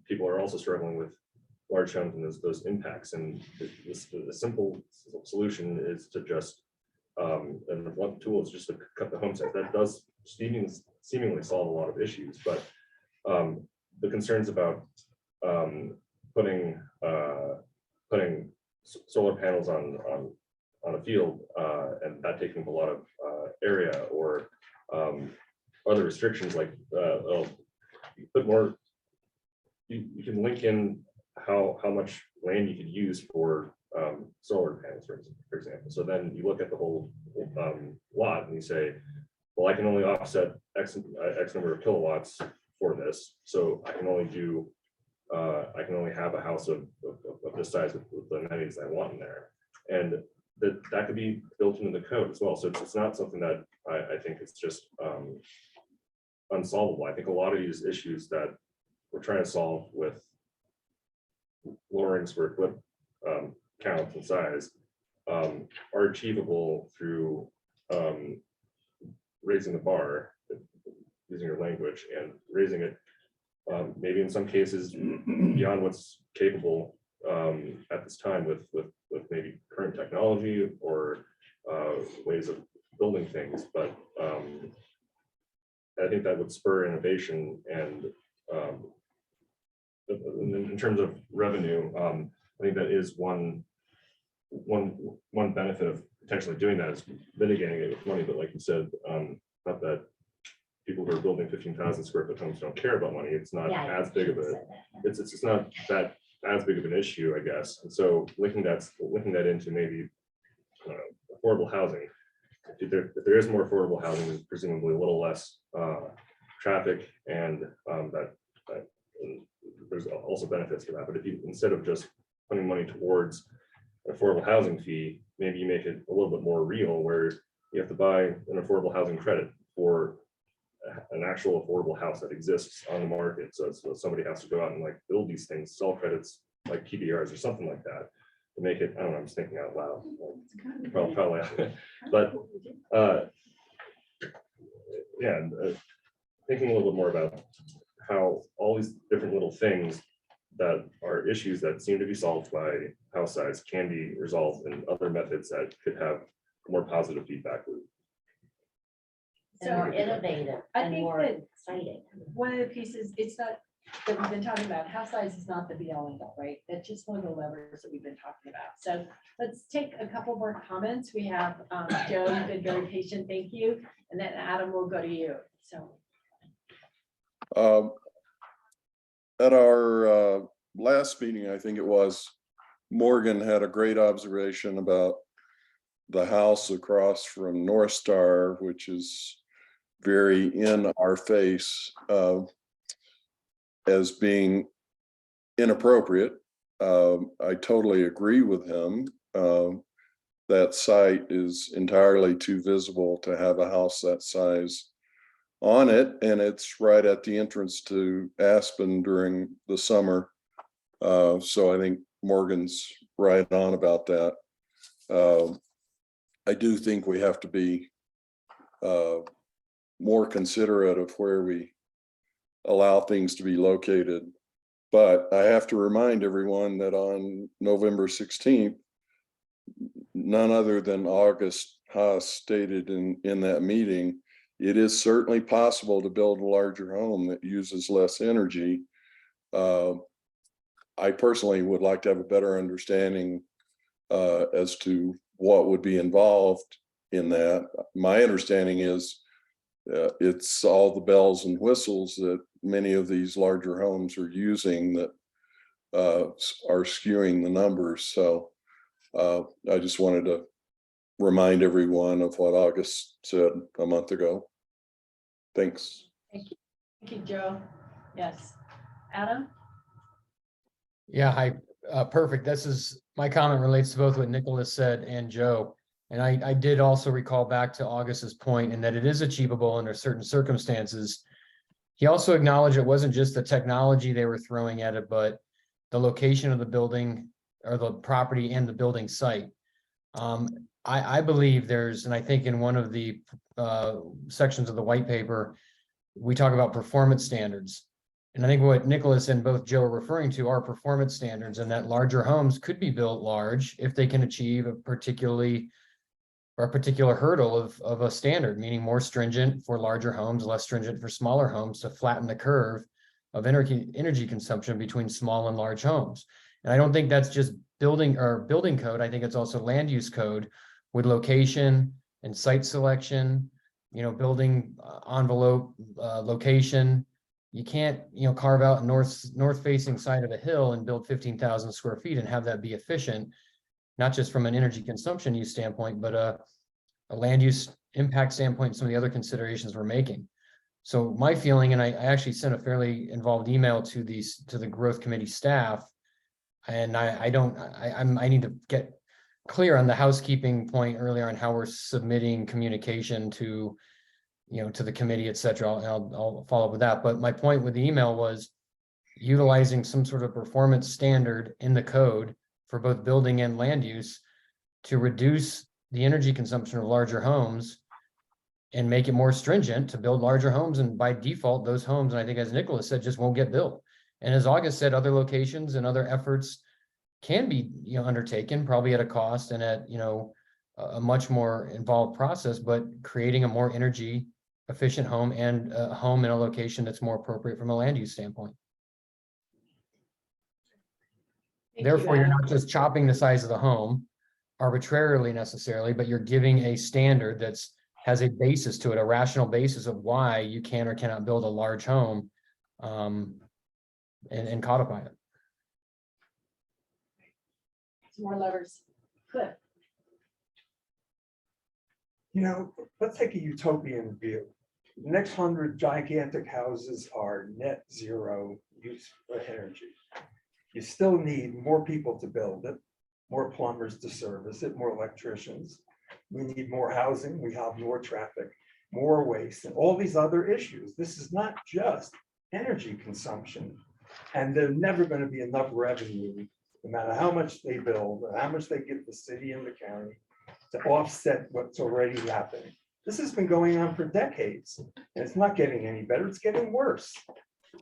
people are also struggling with large homes and those impacts. And the simple solution is to just, and one tool is just to cut the home size. That does seemingly solve a lot of issues, but the concerns about putting solar panels on a field and that taking up a lot of area, or other restrictions like put more, you can link in how much land you could use for solar panels, for example. So then you look at the whole lot and you say, well, I can only offset X number of kilowatts for this. So I can only do, I can only have a house of this size with the amenities I want in there. And that could be built into the code as well. So it's not something that I think it's just unsolvable. I think a lot of these issues that we're trying to solve with lowering square foot count and size are achievable through raising the bar, using your language, and raising it maybe in some cases beyond what's capable at this time with maybe current technology or ways of building things. But I think that would spur innovation, and in terms of revenue, I think that is one benefit of potentially doing that, is mitigating it with money. But like you said, not that people who are building 15,000 square foot homes don't care about money. It's not as big of a, it's not that as big of an issue, I guess. And so linking that into maybe affordable housing. If there is more affordable housing, there's presumably a little less traffic, and that there's also benefits for that. But if you, instead of just putting money towards an affordable housing fee, maybe you make it a little bit more real, where you have to buy an affordable housing credit for an actual affordable house that exists on the market. So somebody has to go out and like build these things, sell credits like TDRs or something like that to make it. I don't know, I'm just thinking out loud. Probably, but yeah, and, thinking a little bit more about how all these different little things that are issues that seem to be solved by house size can be resolved in other methods that could have more positive feedback loop. And more innovative I and think more that exciting. one of the pieces, it's not, that we've been talking about, house size is not the be all end all, right? That's just one of the levers that we've been talking about. So let's take a couple more comments. We have Joe, you've been very patient, thank you. And then Adam, will go to you, so. At our last meeting, I think it was, Morgan had a great observation about the house across from North Star, which is very in our face as being inappropriate. I totally agree with him. that site is entirely too visible to have a house that size on it, and it's right at the entrance to Aspen during the summer. So I think Morgan's right on about that. I do think we have to be more considerate of where we allow things to be located. But I have to remind everyone that on November 16th, none other than August Haas stated in that meeting, it is certainly possible to build a larger home that uses less energy. I personally would like to have a better understanding as to what would be involved in that. My understanding is it's all the bells and whistles that many of these larger homes are using that are skewing the numbers. So I just wanted to remind everyone of what August said a month ago. Thanks. Thank you, Joe. Yes. Adam? Yeah, hi, perfect. My comment relates to both what Nicholas said and Joe. And I did also recall back to August's point in that it is achievable under certain circumstances. He also acknowledged it wasn't just the technology they were throwing at it, but the location of the building or the property and the building site. I believe and I think in one of the sections of the white paper, we talk about performance standards. And I think what Nicholas and both Joe are referring to are performance standards, and that larger homes could be built large if they can achieve a particular hurdle of a standard, meaning more stringent for larger homes, less stringent for smaller homes, to flatten the curve of energy consumption between small and large homes. And I don't think that's just building code. I think it's also land use code with location and site selection, building envelope, location. You can't, carve out a north facing side of a hill and build 15,000 square feet and have that be efficient, not just from an energy consumption use standpoint, but a land use impact standpoint, some of the other considerations we're making. So my feeling, and I actually sent a fairly involved email to the growth committee staff, and I need to get clear on the housekeeping point earlier on how we're submitting communication to the committee, et cetera. I'll follow up with that. But my point with the email was utilizing some sort of performance standard in the code for both building and land use to reduce the energy consumption of larger homes and make it more stringent to build larger homes. And by default, those homes, and I think as Nicholas said, just won't get built. And as August said, other locations and other efforts can be undertaken, probably at a cost and at a much more involved process, but creating a more energy efficient home and a home in a location that's more appropriate from a land use standpoint. Therefore, you're not just chopping the size of the home arbitrarily necessarily, but you're giving a standard has a basis to it, a rational basis of why you can or cannot build a large home and codify it. Some more levers. Cliff. Let's take a utopian view. The next 100 gigantic houses are net zero use of energy. You still need more people to build it, more plumbers to service it, more electricians. We need more housing, we have more traffic, more waste, and all these other issues. This is not just energy consumption. And there's never going to be enough revenue, no matter how much they build, or how much they give the city and the county, to offset what's already happening. This has been going on for decades, and it's not getting any better, it's getting worse.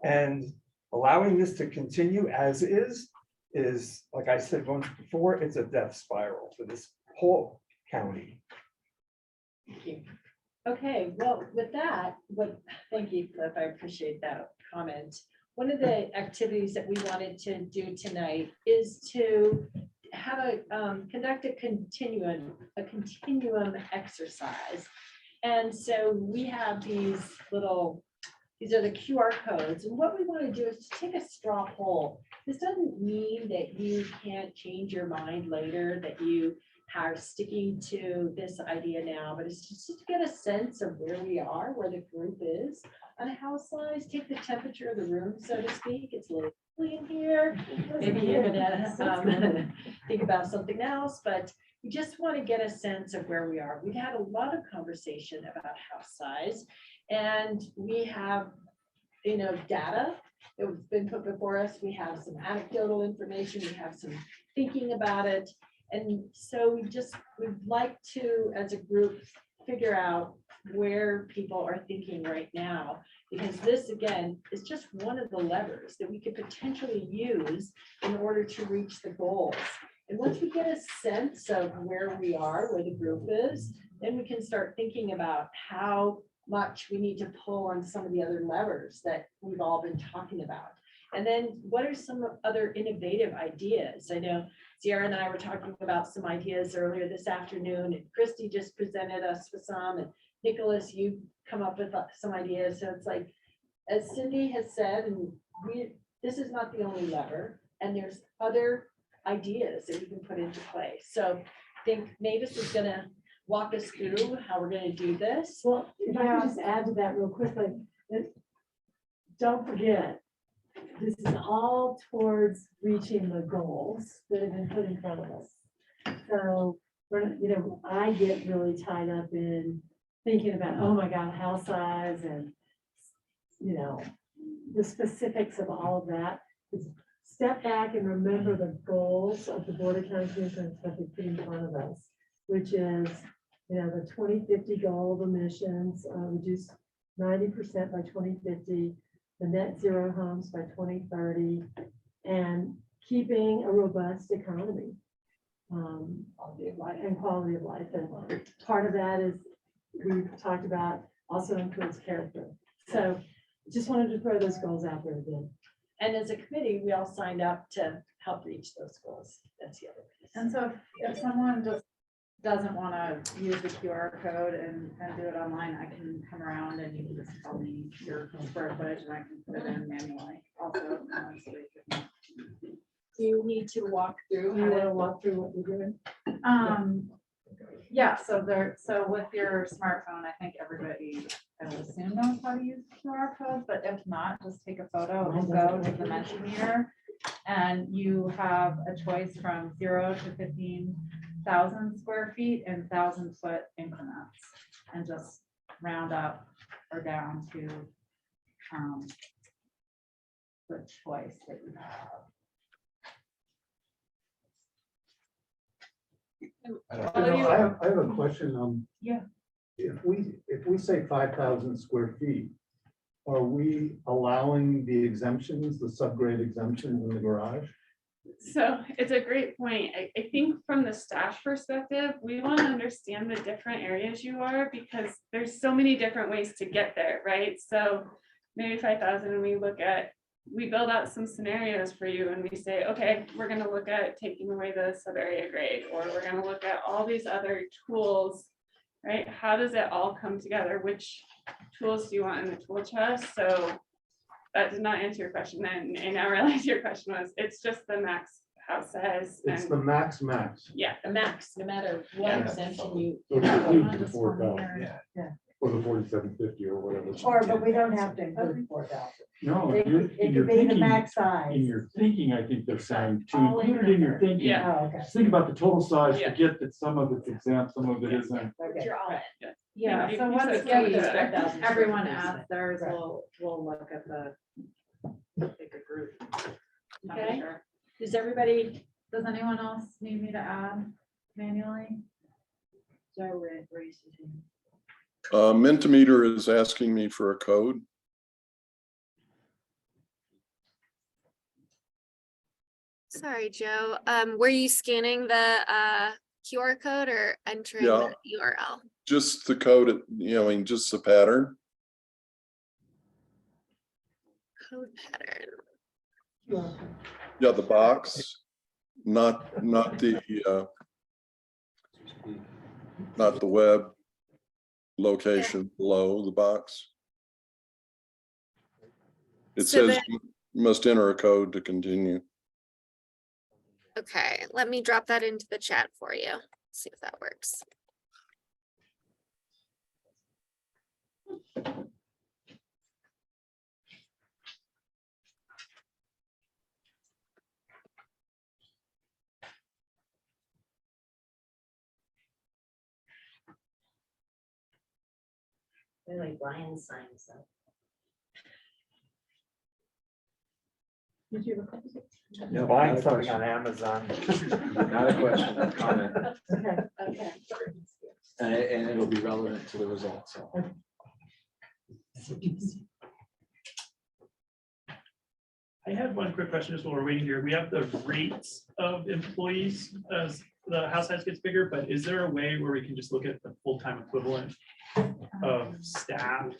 And allowing this to continue as is, like I said once before, it's a death spiral for this whole county. Thank you. Okay, well, with that, thank you, Cliff. I appreciate that comment. One of the activities that we wanted to do tonight is to have conduct a continuum exercise. And so we have these are the QR codes. And what we want to do is to take a straw poll. This doesn't mean that you can't change your mind later, that you are sticking to this idea now, but it's just to get a sense of where we are, where the group is on a house size, take the temperature of the room, so to speak. It's a little in here. Maybe you're gonna think about something else, but we just want to get a sense of where we are. We've had a lot of conversation about house size, and we have, data that has been put before us. We have some anecdotal information, we have some thinking about it. And so we'd like to, as a group, figure out where people are thinking right now. Because this, again, is just one of the levers that we could potentially use in order to reach the goals. And once we get a sense of where we are, where the group is, then we can start thinking about how much we need to pull on some of the other levers that we've all been talking about. And then what are some other innovative ideas? I know Sierra and I were talking about some ideas earlier this afternoon, and Christy just presented us with some, and Nicholas, you come up with some ideas. So it's like, as Cindy has said, and this is not the only lever, and there's other ideas that we can put into play. So I think Mavis is gonna walk us through how we're gonna do this. Well, if I could just add to that real quickly, don't forget, this is all towards reaching the goals that have been put in front of us. So, I get really tied up in thinking about, oh my God, house size and, the specifics of all of that. Step back and remember the goals of the Board of County Commissioners that they put in front of us, which is, the 2050 goal of emissions, reduce 90% by 2050, the net zero homes by 2030, and keeping a robust economy. Quality of life. And quality of life. And part of that is, we've talked about, also includes character. So just wanted to throw those goals out there again. And as a committee, we all signed up to help reach those goals. That's the other piece. And so if someone just doesn't want to use the QR code and do it online, I can come around and you can just tell me your square footage and I can put it in manually also. So you can- Do you need to walk through? You want to walk through what we're doing? Yeah, so with your smartphone, I think everybody, I would assume, knows how to use QR codes, but if not, just take a photo and go to the Mentimeter. And you have a choice from 0 to 15,000 square feet and 1,000-foot increments, and just round up or down to the choice that you have. I have a question. Yeah. If we say 5,000 square feet, are we allowing the exemptions, the subgrade exemptions in the garage? So it's a great point. I think from the staff perspective, we want to understand the different areas you are, because there's so many different ways to get there, right? So maybe 5,000, and we build out some scenarios for you and we say, okay, we're going to look at taking away the sub-area grade, or we're going to look at all these other tools, right? How does it all come together? Which tools do you want in the tool chest? So that did not answer your question then. And I realize your question was, it's just the max house size. It's and- the max. Yeah. The max, no matter what Yeah. exemption you. So it's includes the 4,000. Yeah. Or the 4,750 or whatever. But we don't have to include 4,000. No, It you're- could in it your could be the thinking- max size. In your thinking, I think they're saying to All in include it in your there. thinking. Yeah. Oh, okay. Just think about the total size, Yeah. forget that some of it's exempt, some of it isn't. Okay. You're all in. Yeah, You- so you once said we, 5,000 everyone square feet. adds theirs, we'll look at the bigger group. Okay. Sure. Does everybody? Does anyone else need me to add manually? Joe raises his hand. Mentimeter is asking me for a code. Sorry, Joe. Were you scanning the QR code or entering Yeah. the URL? Just the code, just the pattern. Code pattern. Yeah, the box, not the web location below the box. It So says you must enter a code to continue. Okay, let me drop that into the chat for you. See if that works. Like Brian signs up. Did you have a couple? Yeah, buying something on Amazon. Not a question, a comment, Okay. Okay. and it'll be relevant to the results, so. I had one quick question just while we're waiting here. We have the rates of employees as the house size gets bigger, but is there a way where we can just look at the full-time equivalent of staff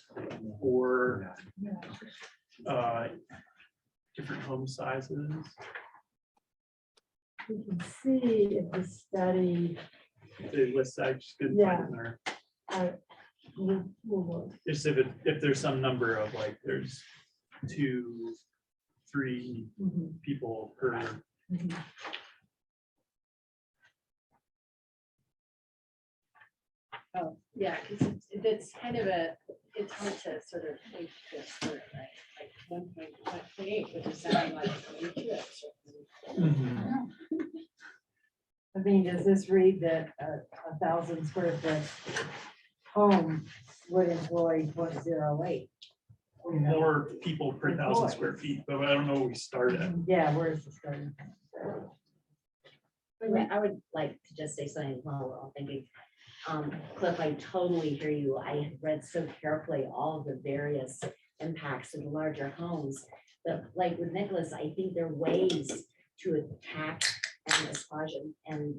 or different home sizes? We can see if the study, The list I just couldn't find in there. will look. Just if there's some number of like, there's 2, 3 people per. Oh, yeah, because it's kind of it's hard to sort of think this through, right? Like 1.8, which is sounding like 22 extra. I mean, does this read that a 1,000 square foot home would employ 0.08? More people per 1,000 square feet, but I don't know where we start at. Yeah, where's the starting? I would like to just say something while we're all thinking. Cliff, I totally hear you. I have read so carefully all of the various impacts of the larger homes. But like with Nicholas, I think there are ways to attack and massage and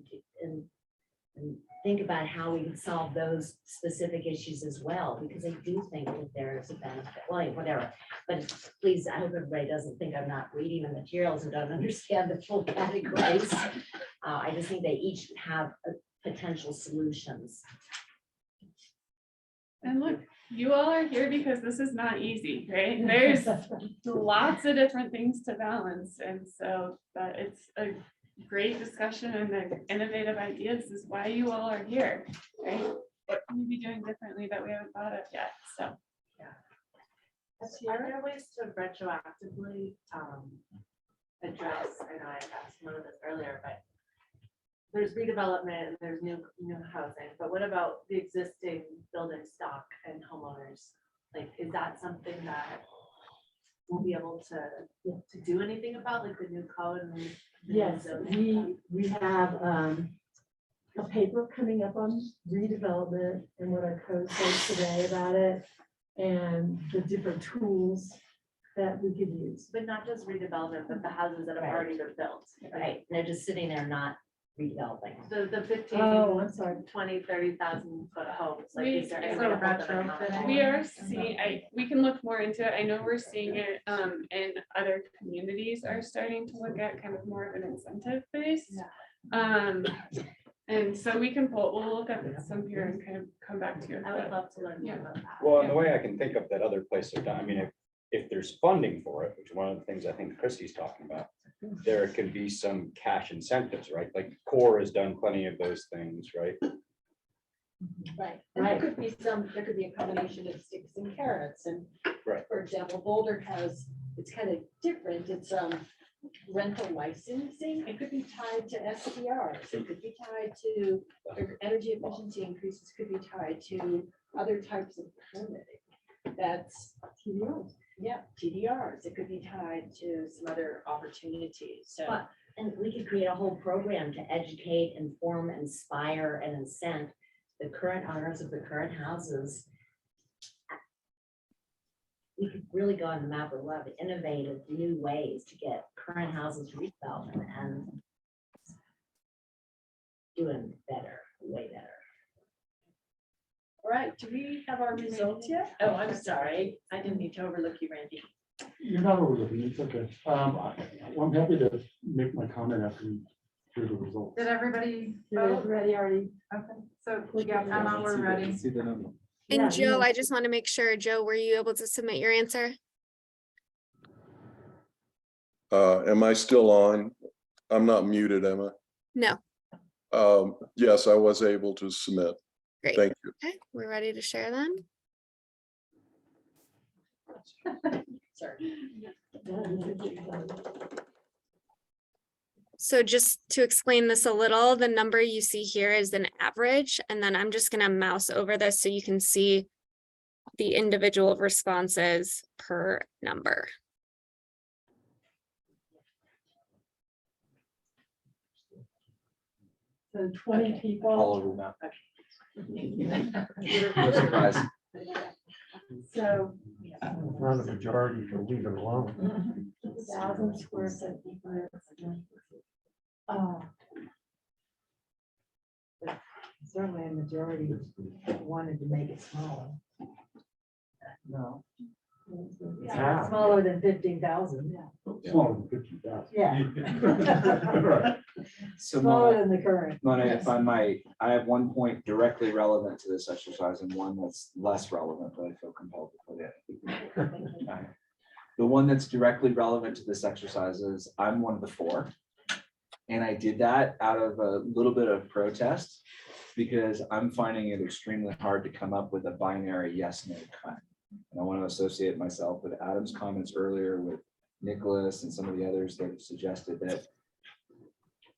think about how we can solve those specific issues as well, because I do think that there is a benefit, well, whatever. But please, I hope everybody doesn't think I'm not reading the materials and don't understand the full categories. I just think they each have potential solutions. And look, you all are here because this is not easy, right? There's lots of different things to balance. And so that it's a great discussion and the innovative ideas is why you all are here, right? What can we be doing differently that we haven't thought of yet? So. Are there ways to retroactively address, I know I asked one of this earlier, but there's redevelopment and there's new housing, but what about the existing building stock and homeowners? Like, is that something that we'll be able to do anything about, like the new code and the new Yes, zoning? we have a paper coming up on redevelopment and what our code says today about it and the different tools that we could use. But not just redevelopment, but the houses that have already been built. Right, they're just sitting there not redeveloping. The 15, Oh, I'm sorry. 20, 30,000 foot homes, like We- is there any so way to hold them accountable? We are seeing, we can look more into it. I know we're seeing it, and other communities are starting to look at kind of more of an incentive base. And so we'll look at some here and kind of come back to you. I would love to learn more about that. Well, and the way I can think of that other place they're done, I mean, if there's funding for it, which is one of the things I think Christie's talking about, there can be some cash incentives, right? Like CORE has done plenty of those things, right? Right, and there could be a combination of sticks and carrots, and Right. for example, Boulder has, it's kind of different, it's rental licensing, it could be tied to SDRs, it could be tied to energy efficiency increases, could be tied to other types of permitting. That's TDRs. Yeah, TDRs, it could be tied to some other opportunities, so. But, and we could create a whole program to educate, inform, inspire, and incent the current owners of the current houses. We could really go on the map with a lot of innovative new ways to get current houses redeveloped and doing better, way better. All right, do we have our results yet? Oh, I'm sorry, I didn't mean to overlook you, Randy. You're not overlooking, it's okay. I'm happy to make my comment after you hear the results. Did everybody You're vote? ready already? Okay, so yeah, Emma, we're ready. See the number. And Yeah, Joe, yeah. I just want to make sure, Joe, were you able to submit your answer? Am I still on? I'm not muted, am I? No. Yes, I was able to submit. Great. Thank you. Okay, we're ready to share then. Sorry. So just to explain this a little, the number you see here is an average, and then I'm just gonna mouse over this so you can see the individual responses per number. So 20 people. All over the map. No surprise. So. Not a majority to leave it alone. 1,000 square foot. Oh. But certainly a majority wanted to make it smaller. No. Yeah, smaller than 15,000. Smaller than 50,000. Yeah. Right. So Smaller Mona, than the current. Mona, if I might, I have one point directly relevant to this exercise and one that's less relevant, but I feel compelled to put it. The one that's directly relevant to this exercise is I'm one of the 4. And I did that out of a little bit of protest because I'm finding it extremely hard to come up with a binary yes, no kind. And I want to associate myself with Adam's comments earlier with Nicholas and some of the others that have suggested that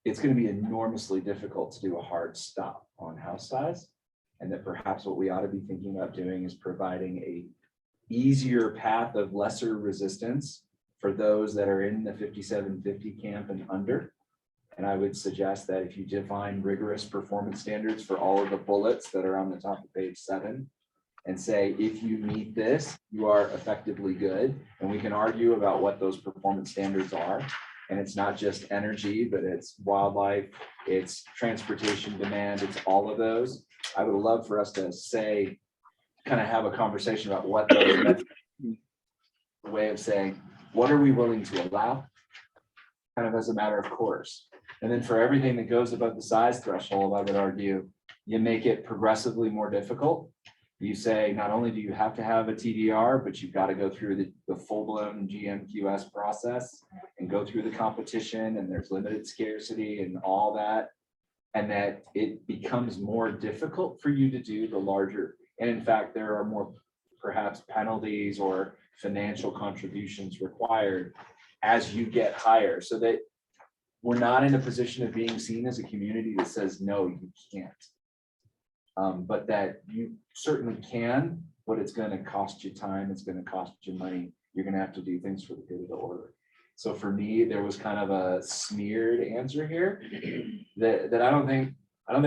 it's going to be enormously difficult to do a hard stop on house size. And that perhaps what we ought to be thinking about doing is providing a easier path of lesser resistance for those that are in the 5750 camp and under. And I would suggest that if you define rigorous performance standards for all of the bullets that are on the top of page 7, and say, if you meet this, you are effectively good. And we can argue about what those performance standards are. And it's not just energy, but it's wildlife, it's transportation demand, it's all of those. I would love for us to say, kind of have a conversation about what those way of saying, what are we willing to allow? Kind of as a matter of course. And then for everything that goes above the size threshold, I would argue, you make it progressively more difficult. You say, not only do you have to have a TDR, but you've got to go through the full-blown GMQS process and go through the competition, and there's limited scarcity and all that. And that it becomes more difficult for you to do the larger. And in fact, there are more perhaps penalties or financial contributions required as you get higher, so that we're not in a position of being seen as a community that says, no, you can't. But that you certainly can, but it's going to cost you time. It's going to cost you money. You're going to have to do things for the good of the order. So for me, there was kind of a smeared answer here that I don't think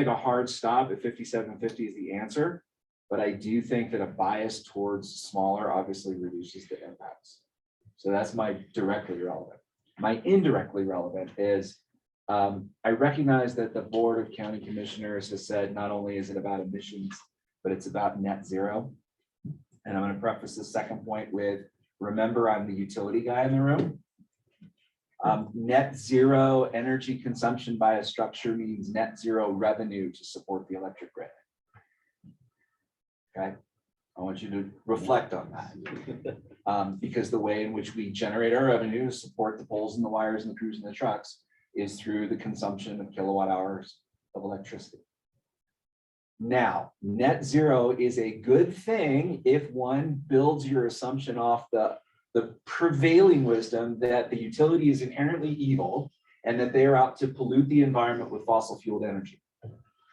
a hard stop at 5750 is the answer, but I do think that a bias towards smaller obviously reduces the impacts. So that's my directly relevant. My indirectly relevant is I recognize that the Board of County Commissioners has said not only is it about emissions, but it's about net zero. And I'm going to preface the second point with, remember, I'm the utility guy in the room. Net zero energy consumption by a structure means net zero revenue to support the electric grid. Okay, I want you to reflect on that. Because the way in which we generate our revenue to support the poles and the wires and the crews and the trucks is through the consumption of kilowatt hours of electricity. Now, net zero is a good thing if one builds your assumption off the prevailing wisdom that the utility is inherently evil and that they are out to pollute the environment with fossil fueled energy.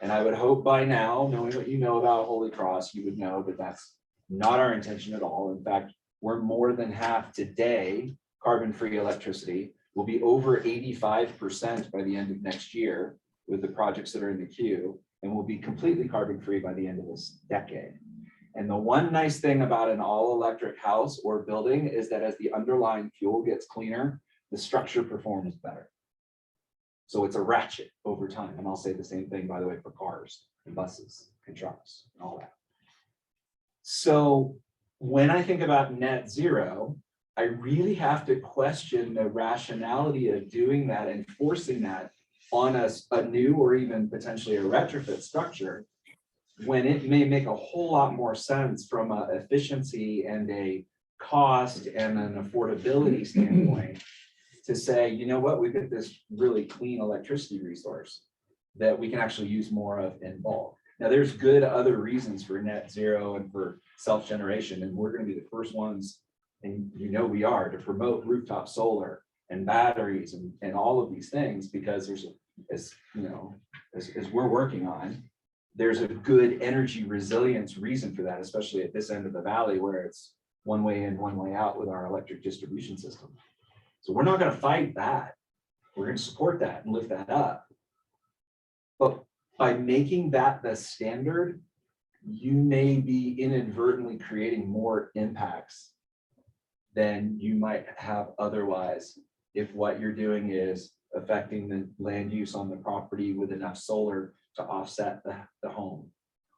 And I would hope by now, knowing what you know about Holy Cross, you would know that that's not our intention at all. In fact, we're more than half today carbon-free electricity. Will be over 85% by the end of next year with the projects that are in the queue, and will be completely carbon-free by the end of this decade. And the one nice thing about an all-electric house or building is that as the underlying fuel gets cleaner, the structure performs better. So it's a ratchet over time. And I'll say the same thing, by the way, for cars and buses and trucks and all that. So when I think about net zero, I really have to question the rationality of doing that and forcing that on a new or even potentially a retrofit structure, when it may make a whole lot more sense from an efficiency and a cost and an affordability standpoint to say, you know what, we've got this really clean electricity resource that we can actually use more of in bulk. Now, there's good other reasons for net zero and for self-generation, and we're going to be the first ones, and you know we are, to promote rooftop solar and batteries and all of these things, because there's, as you know, as we're working on, there's a good energy resilience reason for that, especially at this end of the valley where it's one way in, one way out with our electric distribution system. So we're not gonna fight that. We're gonna support that and lift that up. But by making that the standard, you may be inadvertently creating more impacts than you might have otherwise if what you're doing is affecting the land use on the property with enough solar to offset the home.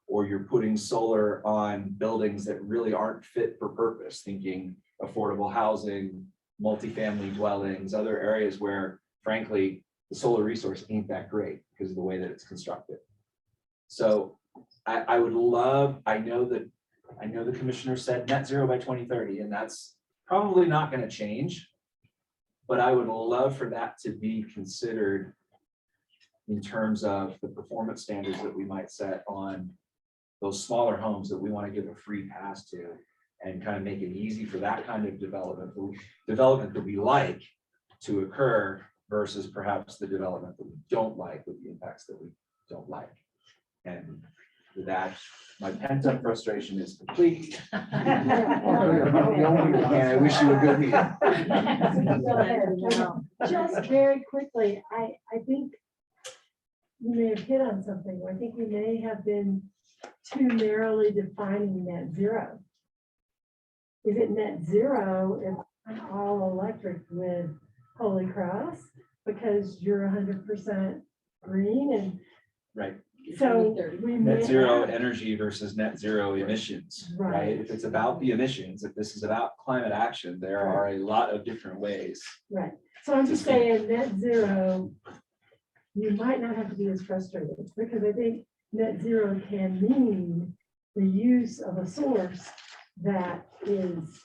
Or you're putting solar on buildings that really aren't fit for purpose, thinking affordable housing, multifamily dwellings, other areas where frankly, the solar resource ain't that great because of the way that it's constructed. So I would love, I know the commissioner said net zero by 2030, and that's probably not going to change. But I would love for that to be considered in terms of the performance standards that we might set on those smaller homes that we want to give a free pass to, and kind of make it easy for that kind of development that we like to occur versus perhaps the development that we don't like with the impacts that we don't like. And with that, my pent up frustration is complete. And I wish you a good meeting. Just very quickly, I think you may have hit on something. I think we may have been too narrowly defining net zero. Is it net zero if I'm all electric with Holy Cross because you're 100% green? And right. So we may Net zero have- energy versus net zero emissions, right? Right. If it's about the emissions, if this is about climate action, there are a lot of different ways. Right. So I'm just saying net zero, you might not have to be as frustrated because I think net zero can mean the use of a source that is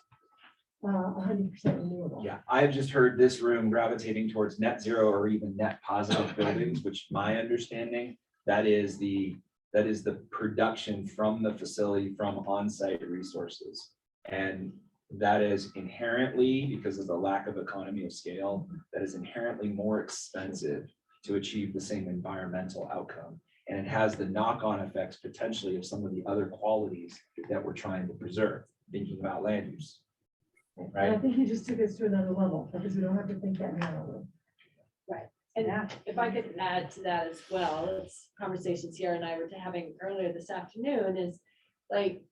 100% renewable. Yeah, I've just heard this room gravitating towards net zero or even net positive buildings, which my understanding, that is the production from the facility from on-site resources. And that is inherently, because of the lack of economy of scale, that is inherently more expensive to achieve the same environmental outcome. And it has the knock-on effects potentially of some of the other qualities that we're trying to preserve, thinking about land use. And I think you just took us to another level because we don't have to think that narrowly. Right. And if I could add to that as well, it's conversations Sierra and I were having earlier this afternoon is like,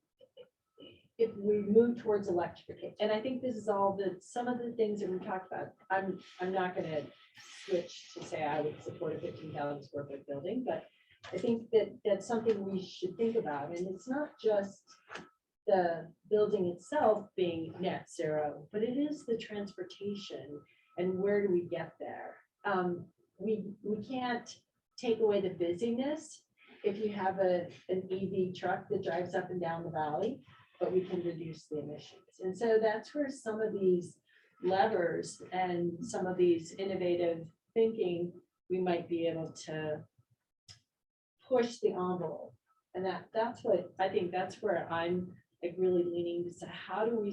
if we move towards electrification, and I think this is all some of the things that we talked about, I'm not gonna switch to say I would support a 15,000 square foot building, but I think that that's something we should think about. And it's not just the building itself being net zero, but it is the transportation and where do we get there? We can't take away the busyness if you have an EV truck that drives up and down the valley, but we can reduce the emissions. And so that's where some of these levers and some of these innovative thinking, we might be able to push the envelope. And that's what I think, that's where I'm like really leaning to say, how do we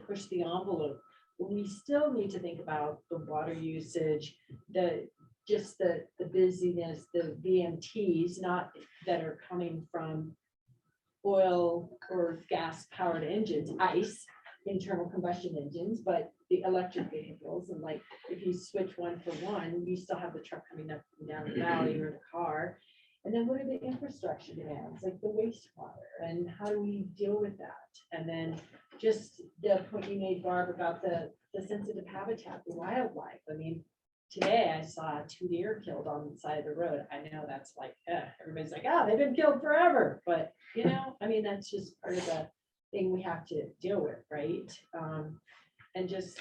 push the envelope? We still need to think about the water usage, the busyness, the VMTs, not that are coming from oil or gas powered engines, ICE, internal combustion engines, but the electric vehicles. And like, if you switch one for one, you still have the truck coming up and down the valley or the car. And then what are the infrastructure demands, like the wastewater, and how do we deal with that? And then just the point you made, Barb, about the sensitive habitat, the wildlife. I mean, today I saw 2 deer killed on the side of the road. I know that's like, everybody's like, oh, they've been killed forever. But, you know, I mean, that's just part of the thing we have to deal with, right? And just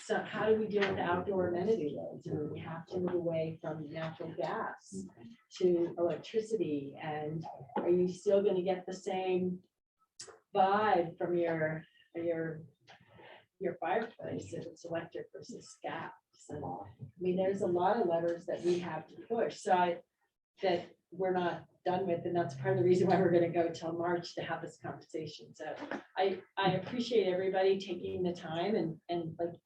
so how do we deal with the outdoor amenity loads? And we have to move away from natural gas to electricity. And are you still going to get the same vibe from your fireplace if it's electric versus gas? And I mean, there's a lot of levers that we have to push. So that we're not done with, and that's part of the reason why we're going to go till March to have this conversation. So I appreciate everybody taking the time and like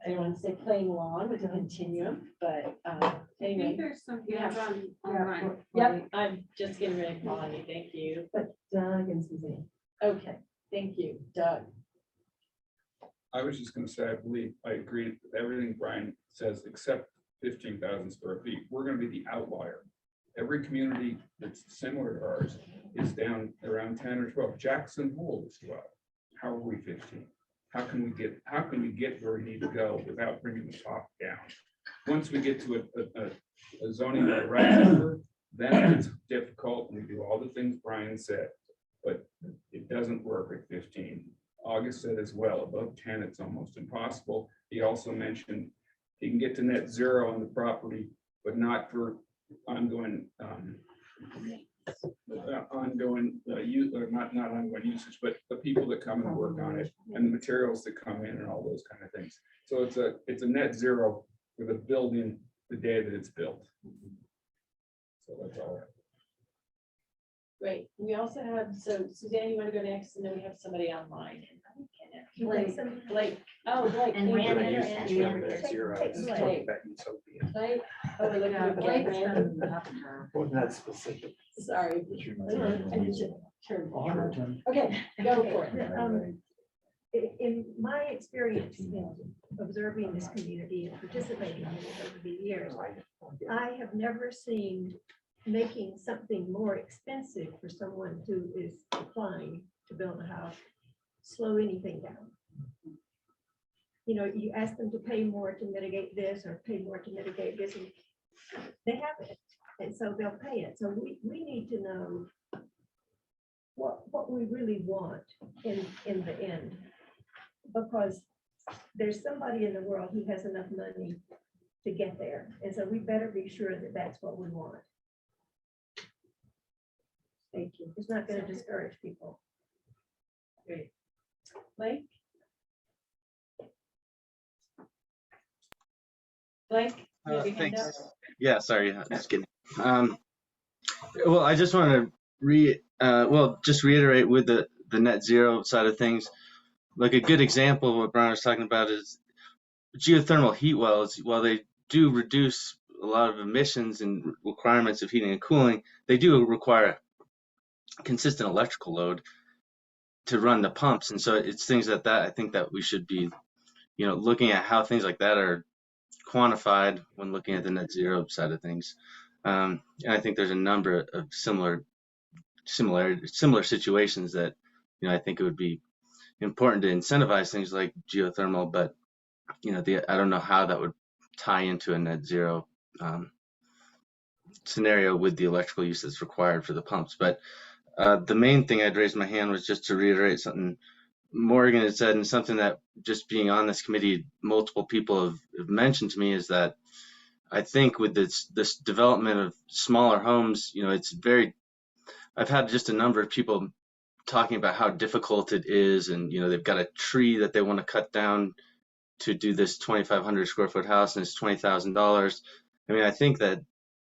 I don't want to say playing along with the continuum, but I think anyway. there's some we have- hands on online. Yep, I'm just getting ready to call on you. Thank you. But Doug and Suzanne. Okay, thank you, Doug. I was just gonna say, I believe, I agree with everything Brian says, except 15,000 square feet. We're gonna be the outlier. Every community that's similar to ours is down around 10 or 12. Jackson Hole is 12. How are we 15? How can we get where we need to go without bringing the top down? Once we get to a zoning or a right number, then it's difficult, and we do all the things Brian said, but it doesn't work at 15. August said as well, above 10, it's almost impossible. He also mentioned he can get to net zero on the property, but not for ongoing use, or not ongoing usage, but the people that come and work on it and the materials that come in and all those kind of things. So it's a net zero for the building the day that it's built. So that's all. Great. We also have, so Suzanne, you want to go next, and then we have somebody online. Blake, oh, Blake. And thank you. Randy. Blake, oh, we're looking at Randy. Wasn't that specific? Sorry. I need to turn. Okay, go for it. In my experience in observing this community and participating in it over the years, I have never seen making something more expensive for someone who is applying to build a house slow anything down. You know, you ask them to pay more to mitigate this or pay more to mitigate this, and they have it, and so they'll pay it. So we need to know what we really want in the end, because there's somebody in the world who has enough money to get there, and so we better be sure that that's what we want. Thank you. It's not going to discourage people. Great. Blake? Blake? you have your hand Thanks. up? Yeah, sorry, I'm just kidding. Well, I just want to just reiterate with the net zero side of things. Like a good example of what Brian was talking about is geothermal heat wells. While they do reduce a lot of emissions and requirements of heating and cooling, they do require consistent electrical load to run the pumps. And so it's things that I think that we should be, looking at how things like that are quantified when looking at the net zero side of things. And I think there's a number of similar situations that, I think it would be important to incentivize things like geothermal, but, I don't know how that would tie into a net zero scenario with the electrical use that's required for the pumps. But the main thing I'd raise my hand was just to reiterate something Morgan had said, and something that just being on this committee, multiple people have mentioned to me, is that I think with this development of smaller homes, I've had just a number of people talking about how difficult it is, and they've got a tree that they want to cut down to do this 2,500 square foot house, and it's $20,000. I mean, I think that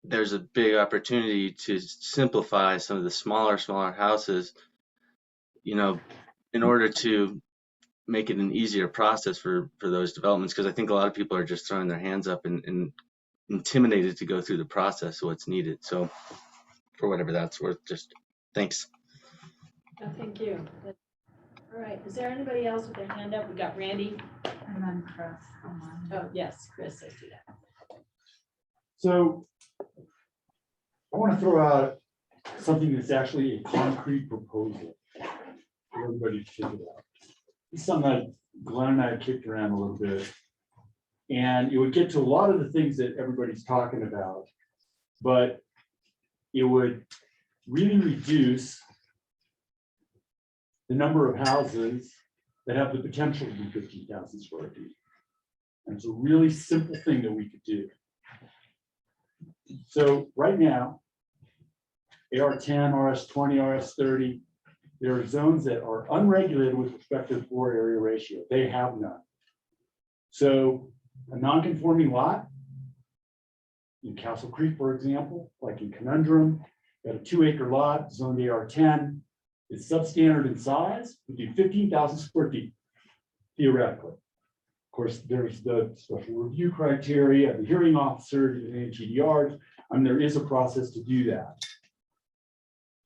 there's a big opportunity to simplify some of the smaller houses, in order to make it an easier process for those developments, because I think a lot of people are just throwing their hands up and intimidated to go through the process of what's needed. So for whatever that's worth, just thanks. Oh, thank you. All right, is there anybody else with their hand up? We got Randy. And then Chris. Oh, yes, Chris, I see that. So I want to throw out something that's actually a concrete proposal for everybody to figure out. It's something that Glenn and I have kicked around a little bit. And it would get to a lot of the things that everybody's talking about, but it would really reduce the number of houses that have the potential to be 15,000 square feet. And it's a really simple thing that we could do. So right now, AR10, RS20, RS30, there are zones that are unregulated with respect to the floor area ratio. They have none. So a non-conforming lot in Castle Creek, for example, like in Conundrum, got a 2-acre lot, zoned AR10, it's substandard in size, would be 15,000 square feet, theoretically. course, there's the special review criteria, the hearing officer, the TDRs, and there is a process to do that.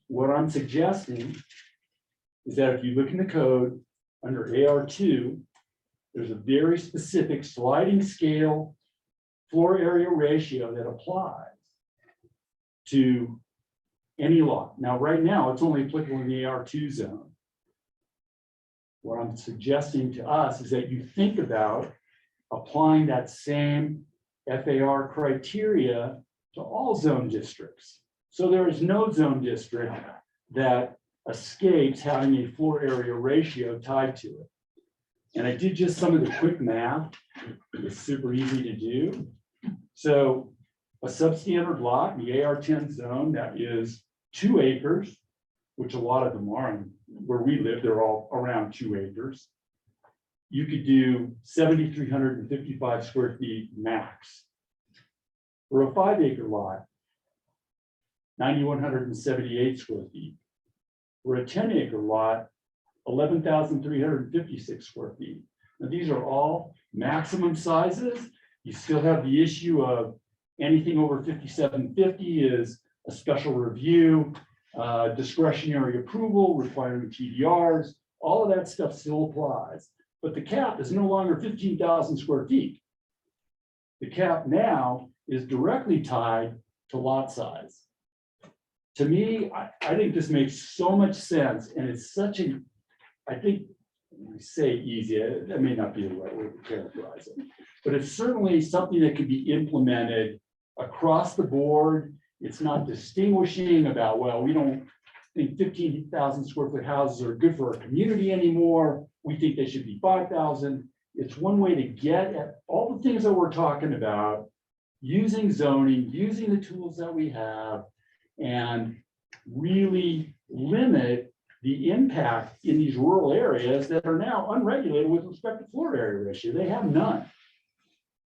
What I'm suggesting is that if you look in the code under AR2, there's a very specific sliding scale floor area ratio that applies to any lot. Now, right now, it's only applicable in the AR2 zone. What I'm suggesting to us is that you think about applying that same FAR criteria to all zone districts. So there is no zone district that escapes having a floor area ratio tied to it. And I did just some of the quick math. It's super easy to do. So a substandard lot in the AR10 zone that is 2 acres, which a lot of them are, and where we live, they're all around 2 acres. You could do 7,355 square feet max. For a 5 acre lot, 9,178 square feet. For a 10 acre lot, 11,356 square feet. Now, these are all maximum sizes. You still have the issue of anything over 5,750 is a special review, discretionary approval requiring TDRs. All of that stuff still applies, but the cap is no longer 15,000 square feet. The cap now is directly tied to lot size. To me, I think this makes so much sense, and it's such a, I think, when I say easy, that may not be the right way to characterize it, but it's certainly something that can be implemented across the board. It's not distinguishing about, well, we don't think 15,000 square foot houses are good for our community anymore. We think they should be 5,000. It's one way to get at all the things that we're talking about, using zoning, using the tools that we have, and really limit the impact in these rural areas that are now unregulated with respect to floor area ratio. They have none.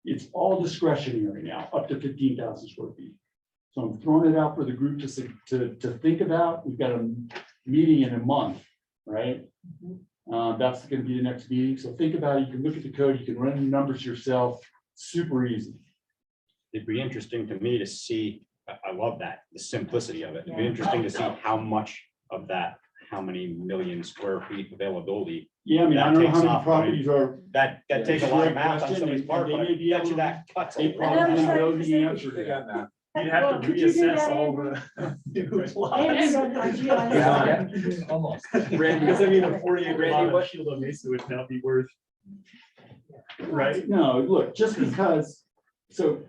It's all discretionary now, up to 15,000 square feet. So I'm throwing it out for the group to think about. We've got a meeting in a month, right? That's going to be the next meeting. So think about it. You can look at the code. You can run the numbers yourself. Super easy. It'd be interesting to me to see, I love that, the simplicity of it. It'd be interesting to see how much of that, how many million square feet availability. Yeah, I mean, I that don't know takes how many off. properties are. That takes a lot of Great math on question, somebody's and part, they but I may be bet able you to- that cuts. They a probably lot. know the answer to that. You'd have Well, to could you do reassess that, all the. Almost. Because I mean, a 40 acre Randy, lot of what- Shield Mesa would now be worth. Right? No, look, just because, so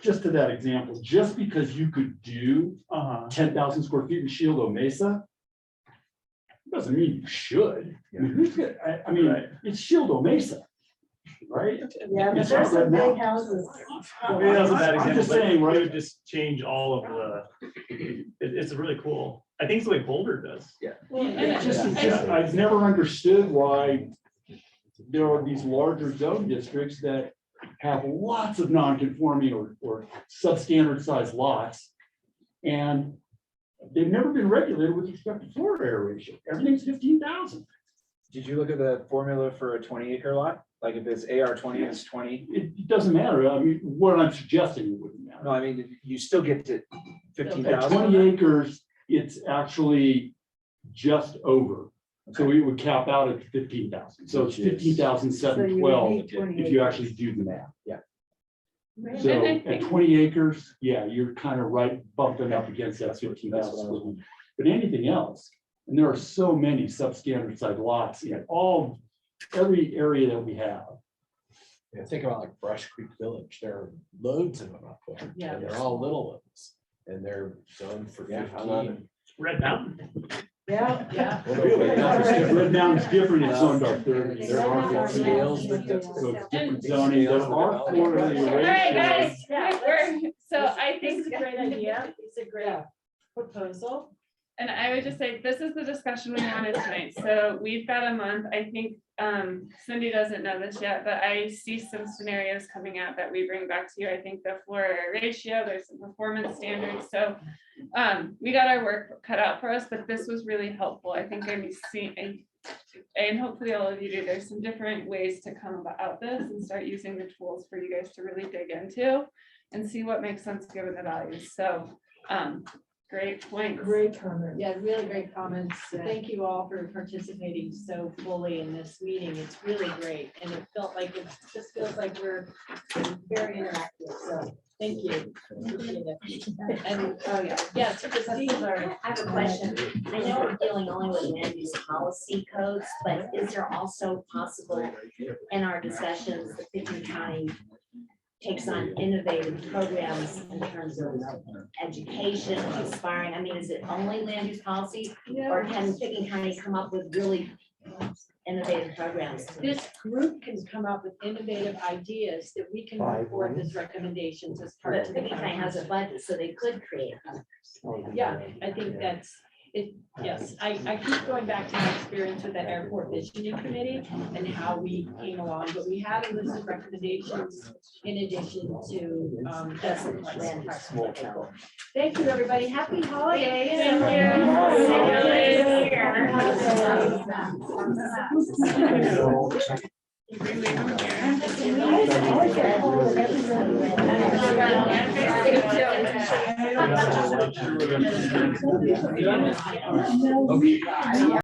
just to that example, just because you could do 10,000 square feet in Shield Mesa doesn't mean you should. I mean, who's gonna, I mean, it's Shield Mesa, right? Yeah, but It's there's not some Red big Mountain. houses. I mean, that's a bad I'm example, just but saying, it right? would just change all of the, it's really cool. I think it's the way Boulder does. Yeah. It's just, I've never understood why there are these larger zone districts that have lots of non-conforming or substandard sized lots. And they've never been regulated with respect to floor area ratio. Everything's 15,000. Did you look at the formula for a 20 acre lot? Like if it's AR 20, it's 20? It doesn't matter. I mean, what I'm suggesting it wouldn't matter. No, I mean, you still get to At 15,000. 20 acres, it's actually just over. So we would cap out at 15,000. So it's Which is- 15,712 So you would need if you actually do the math. Yeah. So And I at think- 20 acres, yeah, you're kind of right bumping up against that 15,000 square feet. But anything else, and there are so many substandard sized lots in every area that we have. Yeah, think about like Brush Creek Village, there are loads of them up there. Yeah. And they're all little ones, and they're zoned for Yeah, 15. Red Mountain. Yeah. Yeah. Red Mountain's different, it's zoned R30. There are scales, but that's. So it's different zoning, there are floor area All right, ratios. guys, so I think It's a great idea. It's a great proposal. And I would just say, this is the discussion we wanted tonight. So we've got a month. I think Cindy doesn't know this yet, but I see some scenarios coming out that we bring back to you. I think the floor area ratio, there's some performance standards. So we got our work cut out for us, but this was really helpful. I think and hopefully all of you do, there's some different ways to come about this and start using the tools for you guys to really dig into and see what makes sense given the values. So, great point. Great comment. Yeah, really great comments. Thank you all for participating so fully in this meeting. It's really great. And it felt like, it just feels like we're very interactive. So thank you. Appreciate it. And, oh yeah, yes, Christine. I have a question. I know we're dealing only with land use policy codes, but is there also possible in our discussions that Pickens County takes on innovative programs in terms of education, inspiring? I mean, is it only land use policy? Or can Pickens County come up with really innovative programs? This group can come up with innovative ideas that we can put forth as recommendations as part But of. Pickens County has a budget, so they could create. Yeah, I think that's it. Yes, I keep going back to my experience with that airport visioning committee and how we came along, but we have a list of recommendations in addition to just land. Thank you, everybody. Happy holidays. Thank Okay.